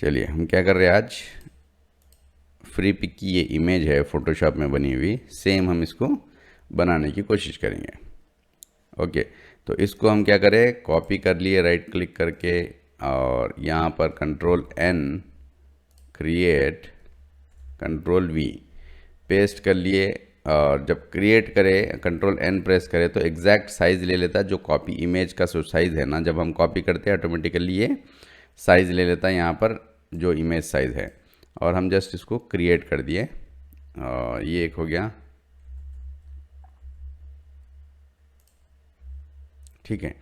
चलिए हम क्या कर रहे हैं आज, फ्री पिक की ये इमेज है फ़ोटोशॉप में बनी हुई, सेम हम इसको बनाने की कोशिश करेंगे। ओके, तो इसको हम क्या करें, कॉपी कर लिए राइट क्लिक करके और यहाँ पर control N, create, control V, paste कर लिए। और जब क्रिएट करें कंट्रोल एन प्रेस करें तो एग्जैक्ट साइज़ ले लेता है जो कॉपी इमेज का जो साइज़ है ना, जब हम कॉपी करते हैं ऑटोमेटिकली ये साइज़ ले लेता है यहाँ पर जो इमेज साइज़ है। और हम जस्ट इसको क्रिएट कर दिए और ये एक हो गया, ठीक है।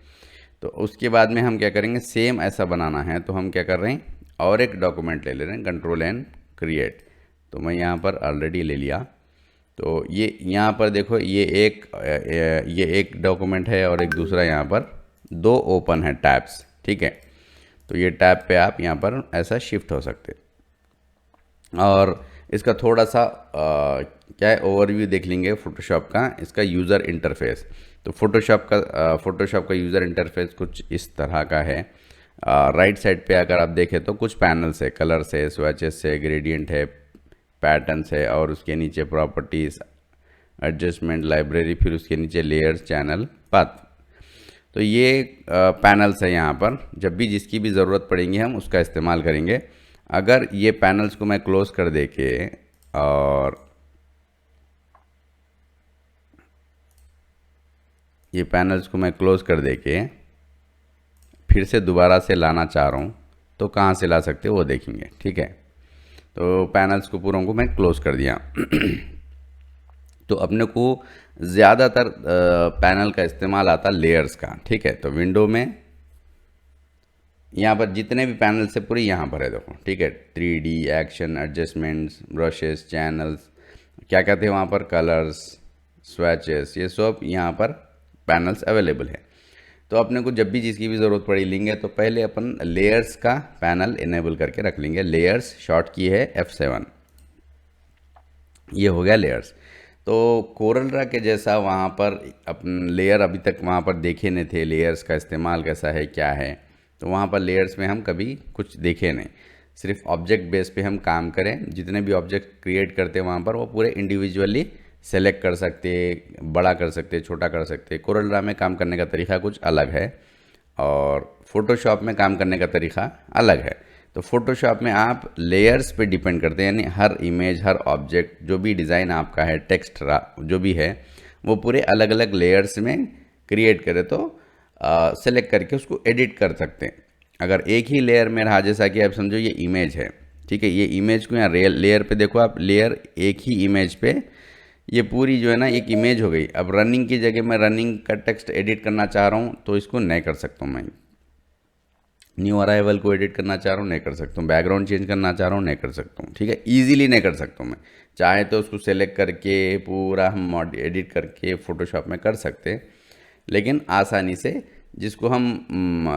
तो उसके बाद में हम क्या करेंगे, सेम ऐसा बनाना है तो हम क्या कर रहे हैं, और एक डॉक्यूमेंट ले रहे हैं, कंट्रोल एन क्रिएट। तो मैं यहाँ पर ऑलरेडी ले लिया। तो ये यहाँ पर देखो ये एक डॉक्यूमेंट है और एक दूसरा यहाँ पर दो ओपन है टैब्स, ठीक है। तो ये टैब पे आप यहाँ पर ऐसा शिफ्ट हो सकते। और इसका थोड़ा सा क्या है, ओवरव्यू देख लेंगे फ़ोटोशॉप का, इसका यूज़र इंटरफेस। तो फ़ोटोशॉप का यूज़र इंटरफेस कुछ इस तरह का है। राइट साइड पे अगर आप देखें तो कुछ पैनल्स है, कलर्स है, स्वैचेस है, ग्रेडियंट है, पैटर्न्स है, और उसके नीचे प्रॉपर्टीज़, एडजस्टमेंट, लाइब्रेरी, फिर उसके नीचे लेयर्स, चैनल, पाथ। तो ये पैनल्स है। यहाँ पर जब भी जिसकी भी ज़रूरत पड़ेगी हम उसका इस्तेमाल करेंगे। अगर ये पैनल्स को मैं क्लोज कर दे के और ये पैनल्स को मैं क्लोज कर दे के फिर से दोबारा से लाना चाह रहा हूँ तो कहाँ से ला सकते हो वो देखेंगे, ठीक है। तो पैनल्स को पूरों को मैं क्लोज कर दिया। तो अपने को ज़्यादातर पैनल का इस्तेमाल आता लेयर्स का, ठीक है। तो विंडो में यहाँ पर जितने भी पैनल्स है पूरे यहाँ पर है, देखो, ठीक है। 3D, action, adjustments, brushes, channels, क्या कहते हैं वहाँ पर, कलर्स, स्वैचेस, ये सब यहाँ पर पैनल्स अवेलेबल है। तो अपने को जब भी जिसकी भी ज़रूरत पड़ी लेंगे तो पहले अपन लेयर्स का पैनल इनेबल करके रख लेंगे। लेयर्स शॉर्ट की है F7, ये हो गया लेयर्स। तो कोरल ड्रा के जैसा वहाँ पर अपन लेयर अभी तक वहाँ पर देखे नहीं थे, लेयर्स का इस्तेमाल कैसा है क्या है। तो वहाँ पर लेयर्स में हम कभी कुछ देखे नहीं, सिर्फ ऑब्जेक्ट बेस पे हम काम करें। जितने भी ऑब्जेक्ट क्रिएट करते हैं वहाँ पर वो पूरे इंडिविजुअली सेलेक्ट कर सकते, बड़ा कर सकते, छोटा कर सकते। कोरल ड्रा में काम करने का तरीका कुछ अलग है और फोटोशॉप में काम करने का तरीका अलग है। तो फोटोशॉप में आप लेयर्स पे डिपेंड करते हैं, यानी हर इमेज, हर ऑब्जेक्ट, जो भी डिज़ाइन आपका है, टेक्स्ट जो भी है, वो पूरे अलग अलग लेयर्स में क्रिएट करें तो सेलेक्ट करके उसको एडिट कर सकते हैं। अगर एक ही लेयर में रहा, जैसा कि आप समझो ये इमेज है, ठीक है। ये इमेज को यहाँ लेयर पे देखो आप, लेयर एक ही इमेज पे, ये पूरी जो है ना एक इमेज हो गई। अब रनिंग की जगह मैं रनिंग का टेक्स्ट एडिट करना चाह रहा हूँ तो इसको नहीं कर सकता हूँ मैं। न्यू अराइवल को एडिट करना चाह रहा हूँ नहीं कर सकता हूँ, बैकग्राउंड चेंज करना चाह रहा हूँ नहीं कर सकता हूँ, ठीक है। ईजिली नहीं कर सकता हूँ मैं। चाहे तो उसको सेलेक्ट करके पूरा हम एडिट करके फ़ोटोशॉप में कर सकते हैं, लेकिन आसानी से, जिसको हम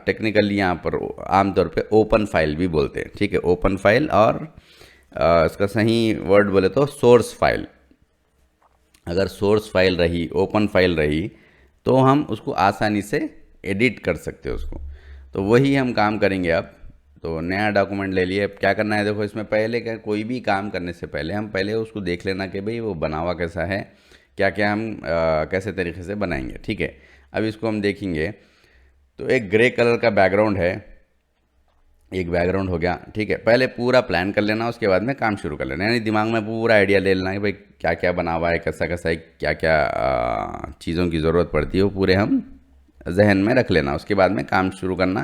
टेक्निकली यहाँ पर आमतौर पे ओपन फाइल भी बोलते हैं, ठीक है। ओपन फाइल, और इसका सही वर्ड बोले तो सोर्स फाइल। अगर सोर्स फाइल रही, ओपन फाइल रही, तो हम उसको आसानी से एडिट कर सकते हैं उसको। तो वही हम काम करेंगे अब। तो नया डॉक्यूमेंट ले लिए। अब क्या करना है, देखो इसमें पहले क्या, कोई भी काम करने से पहले हम पहले उसको देख लेना कि भाई वो बना हुआ कैसा है, क्या क्या हम कैसे तरीके से बनाएंगे, ठीक है। अब इसको हम देखेंगे तो एक ग्रे कलर का बैकग्राउंड है, एक बैकग्राउंड हो गया, ठीक है। पहले पूरा प्लान कर लेना, उसके बाद में काम शुरू कर लेना, यानी दिमाग में पूरा आइडिया ले लेना कि भाई क्या क्या बना हुआ है, कैसा कैसा है, क्या क्या चीज़ों की ज़रूरत पड़ती है, वो पूरे हम जहन में रख लेना। उसके बाद में काम शुरू करना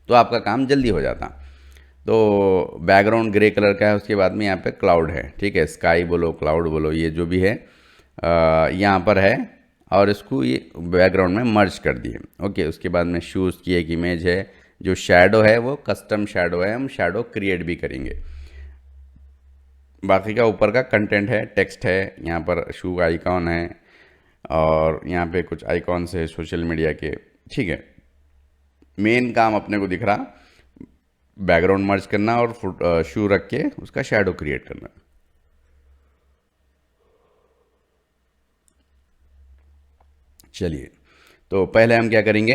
तो आपका काम जल्दी हो जाता। तो बैकग्राउंड ग्रे कलर का है, उसके बाद में यहाँ पे क्लाउड है, ठीक है। स्काई बोलो, क्लाउड बोलो, ये जो भी है यहाँ पर है, और इसको ये बैकग्राउंड में मर्ज कर दिए। ओके, उसके बाद में शूज़ की एक इमेज है, जो शैडो है वो कस्टम शैडो है, हम शैडो क्रिएट भी करेंगे। बाकी का ऊपर का कंटेंट है, टेक्स्ट है, यहाँ पर शू आइकॉन है, और यहाँ पे कुछ आइकॉन्स है सोशल मीडिया के, ठीक है। मेन काम अपने को दिख रहा बैकग्राउंड मर्ज करना और शू रख के उसका शैडो क्रिएट करना। चलिए, तो पहले हम क्या करेंगे,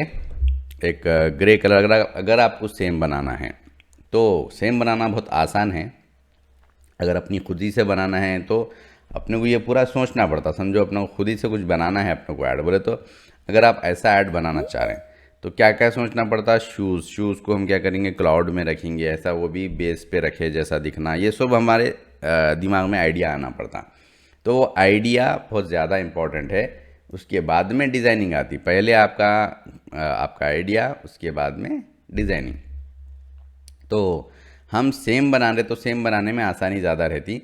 एक ग्रे कलर, अगर आपको सेम बनाना है तो सेम बनाना बहुत आसान है। अगर अपनी खुद ही से बनाना है तो अपने को ये पूरा सोचना पड़ता, समझो अपने को खुद ही से कुछ बनाना है अपने को ऐड बोले तो। अगर आप ऐसा ऐड बनाना चाह रहे हैं तो क्या क्या सोचना पड़ता है, शूज़ को हम क्या करेंगे, क्लाउड में रखेंगे, ऐसा वो भी बेस पे रखे जैसा दिखना, ये सब हमारे दिमाग में आइडिया आना पड़ता। तो वो आइडिया बहुत ज़्यादा इम्पोर्टेंट है। उसके बाद में डिज़ाइनिंग आती, पहले आपका आइडिया, उसके बाद में डिज़ाइनिंग। तो हम सेम बना रहे तो सेम बनाने में आसानी ज़्यादा रहती।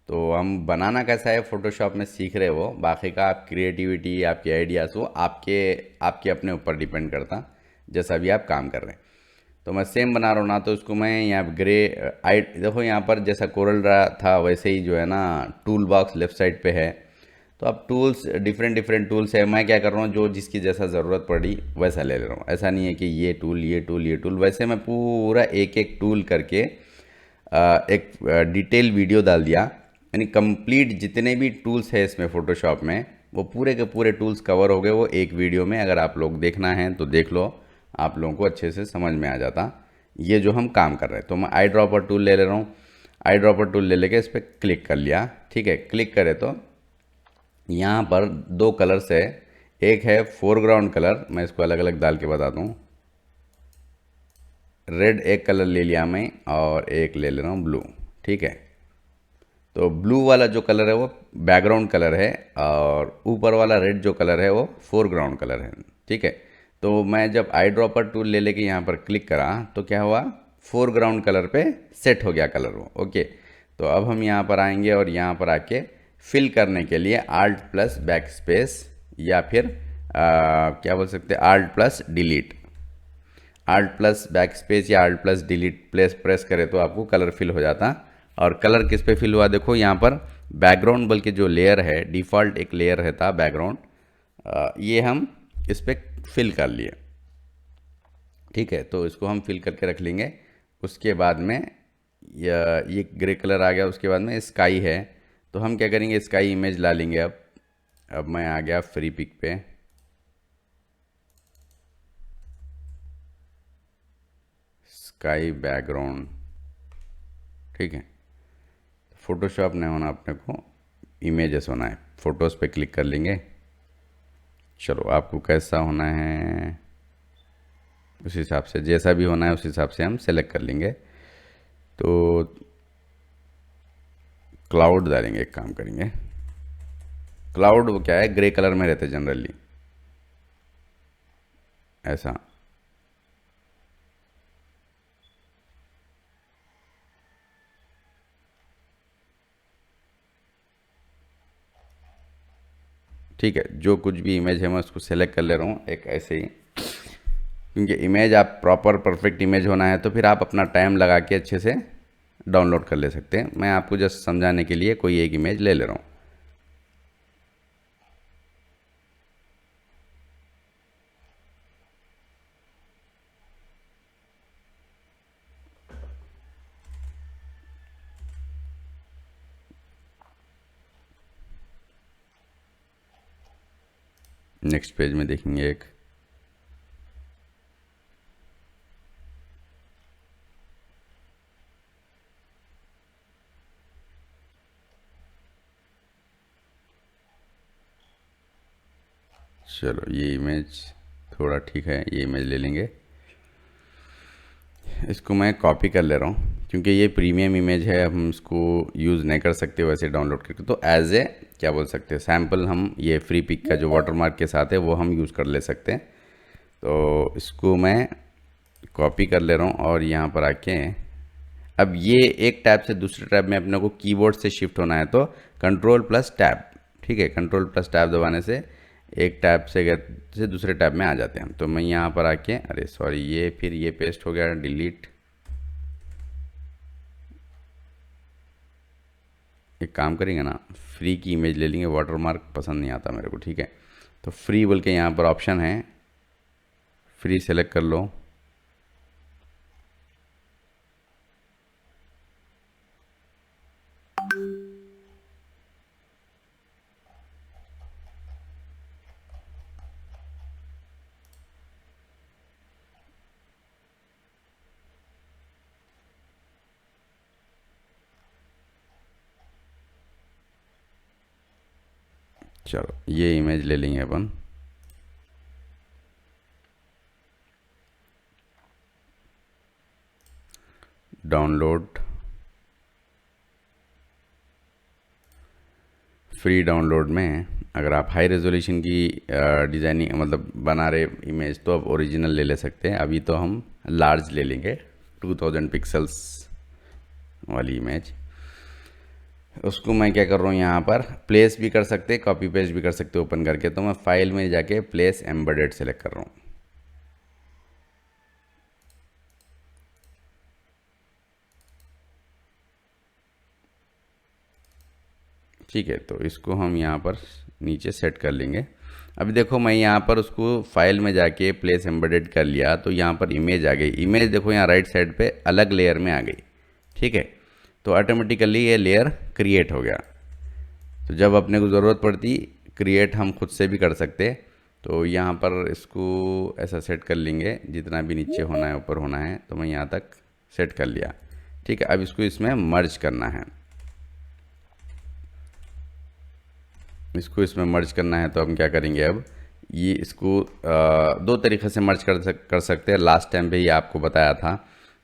तो हम बनाना कैसा है फ़ोटोशॉप में सीख रहे हो, बाकी का आप क्रिएटिविटी, आपके आइडियाज़, वो आपके आपके अपने ऊपर डिपेंड करता, जैसा भी आप काम कर रहे हैं। तो मैं सेम बना रहा हूँ ना, तो उसको मैं यहाँ ग्रे आई देखो, यहाँ पर जैसा कोरल रहा था वैसे ही जो है ना टूल बॉक्स लेफ़्ट साइड पे है। तो अब टूल्स डिफरेंट डिफरेंट टूल्स है, मैं क्या कर रहा हूँ जो जिसकी जैसा ज़रूरत पड़ी वैसा ले ले रहा हूँ। ऐसा नहीं है कि ये टूल ये टूल ये टूल, वैसे मैं पूरा एक एक टूल करके एक डिटेल वीडियो डाल दिया। यानी कंप्लीट जितने भी टूल्स है इसमें फ़ोटोशॉप में, वो पूरे के पूरे टूल्स कवर हो गए वो एक वीडियो में। अगर आप लोग देखना है तो देख लो, आप लोगों को अच्छे से समझ में आ जाता ये जो हम काम कर रहे हैं। तो मैं आई ड्रॉपर टूल ले ले रहा हूँ। आई ड्रॉपर टूल ले लेके इस पर क्लिक कर लिया, ठीक है। क्लिक करे तो यहाँ पर दो कलर्स है, एक है फोरग्राउंड कलर, मैं इसको अलग अलग डाल के बताता हूँ। रेड एक कलर ले लिया मैं, और एक ले ले रहा हूँ ब्लू, ठीक है। तो ब्लू वाला जो कलर है वो बैकग्राउंड कलर है, और ऊपर वाला रेड जो कलर है वो फोरग्राउंड कलर है, ठीक है। तो मैं जब आई ड्रॉपर टूल ले लेके यहाँ पर क्लिक करा तो क्या हुआ, फोरग्राउंड कलर पे सेट हो गया कलर वो, ओके। तो अब हम यहाँ पर आएंगे और यहाँ पर आके फिल करने के लिए आल्ट प्लस बैक स्पेस, या फिर क्या बोल सकते हैं, alt plus delete. Alt plus back space या आल्ट प्लस डिलीट प्रेस करें तो आपको कलर फिल हो जाता। और कलर किस पे फिल हुआ देखो, यहाँ पर बैकग्राउंड बल्कि जो लेयर है, डिफ़ॉल्ट एक लेयर रहता बैकग्राउंड, ये हम इस पर फिल कर लिए, ठीक है। तो इसको हम फिल करके रख लेंगे। उसके बाद में ये ग्रे कलर आ गया, उसके बाद में स्काई है, तो हम क्या करेंगे, स्काई इमेज ला लेंगे। अब मैं आ गया फ्री पिक पे, स्काई बैकग्राउंड, ठीक है। फ़ोटोशॉप नहीं होना अपने को, इमेजेस होना है। फ़ोटोज़ पे क्लिक कर लेंगे। चलो आपको कैसा होना है उस हिसाब से, जैसा भी होना है उस हिसाब से हम सेलेक्ट कर लेंगे। तो क्लाउड डालेंगे, एक काम करेंगे, क्लाउड वो क्या है, ग्रे कलर में रहते जनरली, ऐसा। ठीक है, जो कुछ भी इमेज है मैं उसको सेलेक्ट कर ले रहा हूँ एक ऐसे ही, क्योंकि इमेज आप प्रॉपर परफेक्ट इमेज होना है तो फिर आप अपना टाइम लगा के अच्छे से डाउनलोड कर ले सकते हैं। मैं आपको जस्ट समझाने के लिए कोई एक इमेज ले ले रहा हूँ। नेक्स्ट पेज में देखेंगे एक, चलो ये इमेज थोड़ा ठीक है, ये इमेज ले लेंगे। इसको मैं कॉपी कर ले रहा हूँ क्योंकि ये प्रीमियम इमेज है, हम इसको यूज़ नहीं कर सकते वैसे डाउनलोड करके। तो एज ए क्या बोल सकते हैं, सैम्पल हम ये फ्री पिक का जो वाटरमार्क के साथ है वो हम यूज़ कर ले सकते हैं। तो इसको मैं कॉपी कर ले रहा हूँ और यहाँ पर आके अब ये एक टैब से दूसरे टैब में अपने को कीबोर्ड से शिफ्ट होना है तो कंट्रोल प्लस टैब, ठीक है। कंट्रोल प्लस टैब दबाने से एक टैब से दूसरे टैब में आ जाते हैं हम। तो मैं यहाँ पर आके, अरे सॉरी, ये फिर ये पेस्ट हो गया, डिलीट। एक काम करेंगे ना, फ्री की इमेज ले लेंगे, वाटरमार्क पसंद नहीं आता मेरे को, ठीक है। तो फ्री बोल के यहाँ पर ऑप्शन है, फ्री सेलेक्ट कर लो। चलो ये इमेज ले लेंगे अपन। डाउनलोड, फ्री डाउनलोड में अगर आप हाई रेजोल्यूशन की डिज़ाइनिंग मतलब बना रहे इमेज तो आप ओरिजिनल ले सकते हैं। अभी तो हम लार्ज ले लेंगे 2000 पिक्सल्स वाली इमेज। उसको मैं क्या कर रहा हूँ, यहाँ पर प्लेस भी कर सकते, कॉपी पेस्ट भी कर सकते ओपन करके। तो मैं फाइल में जाके प्लेस एम्बेडेड सेलेक्ट कर रहा हूँ। ठीक है, तो इसको हम यहाँ पर नीचे सेट कर लेंगे। अभी देखो मैं यहाँ पर उसको फाइल में जाके प्लेस एम्बेडेड कर लिया तो यहाँ पर इमेज आ गई। इमेज देखो यहाँ राइट साइड पे अलग लेयर में आ गई। ठीक है, तो ऑटोमेटिकली ये लेयर क्रिएट हो गया। तो जब अपने को ज़रूरत पड़ती क्रिएट हम खुद से भी कर सकते। तो यहाँ पर इसको ऐसा सेट कर लेंगे, जितना भी नीचे होना है ऊपर होना है। तो मैं यहाँ तक सेट कर लिया। ठीक है, अब इसको इसमें मर्ज करना है। इसको इसमें मर्ज करना है तो हम क्या करेंगे, अब ये इसको दो तरीक़े से मर्ज कर सकते हैं। लास्ट टाइम पे ही आपको बताया था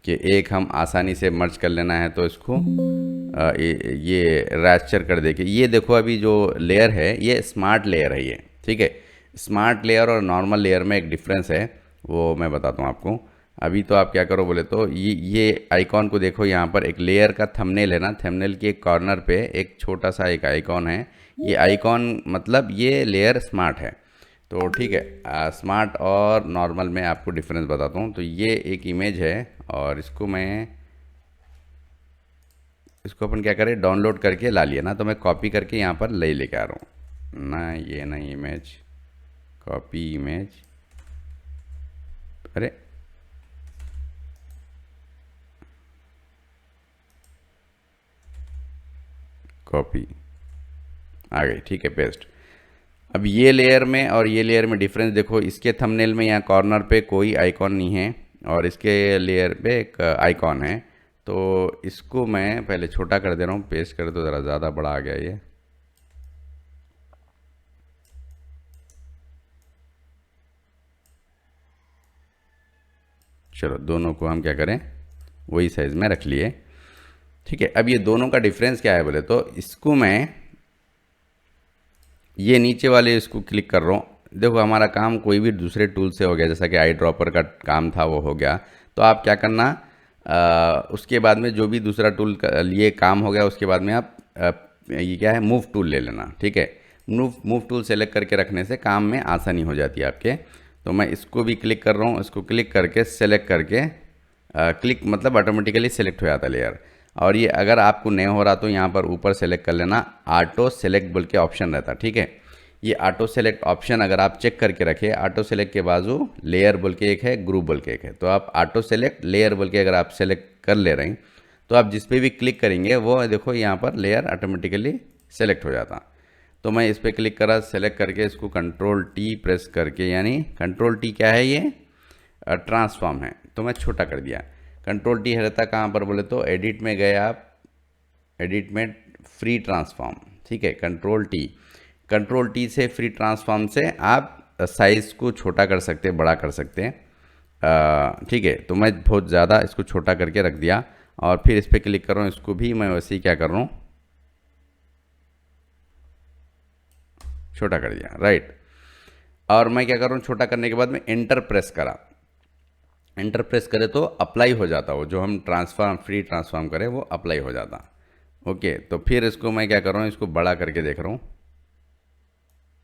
कि एक हम आसानी से मर्ज कर लेना है तो इसको ये रैस्चर कर देके। ये देखो अभी जो लेयर है ये स्मार्ट लेयर है ये। ठीक है, स्मार्ट लेयर और नॉर्मल लेयर में एक डिफरेंस है, वो मैं बताता हूँ आपको। अभी तो आप क्या करो बोले तो ये आइकॉन को देखो, यहाँ पर एक लेयर का थंबनेल है ना, थंबनेल के एक कॉर्नर पे एक छोटा सा एक आइकॉन है। ये आइकॉन मतलब ये लेयर स्मार्ट है। तो ठीक है, स्मार्ट और नॉर्मल में आपको डिफरेंस बताता हूँ। तो ये एक इमेज है और इसको अपन क्या करें, डाउनलोड करके ला लिया ना। तो मैं कॉपी करके यहाँ पर लेके आ रहा हूँ ना, ये ना इमेज, कॉपी इमेज, अरे कॉपी आ गई। ठीक है, पेस्ट। अब ये लेयर में और ये लेयर में डिफरेंस देखो, इसके थंबनेल में यहाँ कॉर्नर पे कोई आइकॉन नहीं है और इसके लेयर पे एक आइकॉन है। तो इसको मैं पहले छोटा कर दे रहा हूँ, पेस्ट कर दो, ज़रा ज़्यादा बड़ा आ गया ये। चलो दोनों को हम क्या करें, वही साइज़ में रख लिए। ठीक है, अब ये दोनों का डिफरेंस क्या है बोले तो इसको मैं ये नीचे वाले इसको क्लिक कर रहा हूँ। देखो हमारा काम कोई भी दूसरे टूल से हो गया, जैसा कि आई ड्रॉपर का काम था वो हो गया। तो आप क्या करना, उसके बाद में जो भी दूसरा टूल लिए काम हो गया उसके बाद में आप ये क्या है, मूव टूल ले लेना। ठीक है, मूव टूल सेलेक्ट करके रखने से काम में आसानी हो जाती है आपके। तो मैं इसको भी क्लिक कर रहा हूँ, इसको क्लिक करके सेलेक्ट करके क्लिक मतलब ऑटोमेटिकली सेलेक्ट हो जाता है लेयर। और ये अगर आपको नहीं हो रहा तो यहाँ पर ऊपर सेलेक्ट कर लेना, ऑटो सेलेक्ट बोल के ऑप्शन रहता। ठीक है, ये ऑटो सेलेक्ट ऑप्शन अगर आप चेक करके रखें, ऑटो सेलेक्ट के बाजू लेयर बोल के एक है, ग्रुप बोल के एक है। तो आप ऑटो सेलेक्ट लेयर बोल के अगर आप सेलेक्ट कर ले रहे हैं तो आप जिस पे भी क्लिक करेंगे वो देखो यहाँ पर लेयर ऑटोमेटिकली सेलेक्ट हो जाता। तो मैं इस पर क्लिक करा, सेलेक्ट करके इसको कंट्रोल टी प्रेस करके, यानी कंट्रोल टी क्या है, ये ट्रांसफॉर्म है, तो मैं छोटा कर दिया। कंट्रोल टी रहता कहाँ पर बोले तो एडिट में गए आप, एडिट में फ्री ट्रांसफॉर्म। ठीक है, कंट्रोल टी से फ्री ट्रांसफॉर्म से आप साइज़ को छोटा कर सकते हैं, बड़ा कर सकते हैं। ठीक है, तो मैं बहुत ज़्यादा इसको छोटा करके रख दिया और फिर इस पर क्लिक कर रहा हूँ। इसको भी मैं वैसे ही क्या कर रहा हूँ, छोटा कर दिया, राइट। और मैं क्या कर रहा हूँ, छोटा करने के बाद में एंटर प्रेस करा। एंटर प्रेस करे तो अप्लाई हो जाता, वो जो हम फ्री ट्रांसफॉर्म करें वो अप्लाई हो जाता। ओके, तो फिर इसको मैं क्या कर रहा हूँ, इसको बड़ा करके देख रहा हूँ,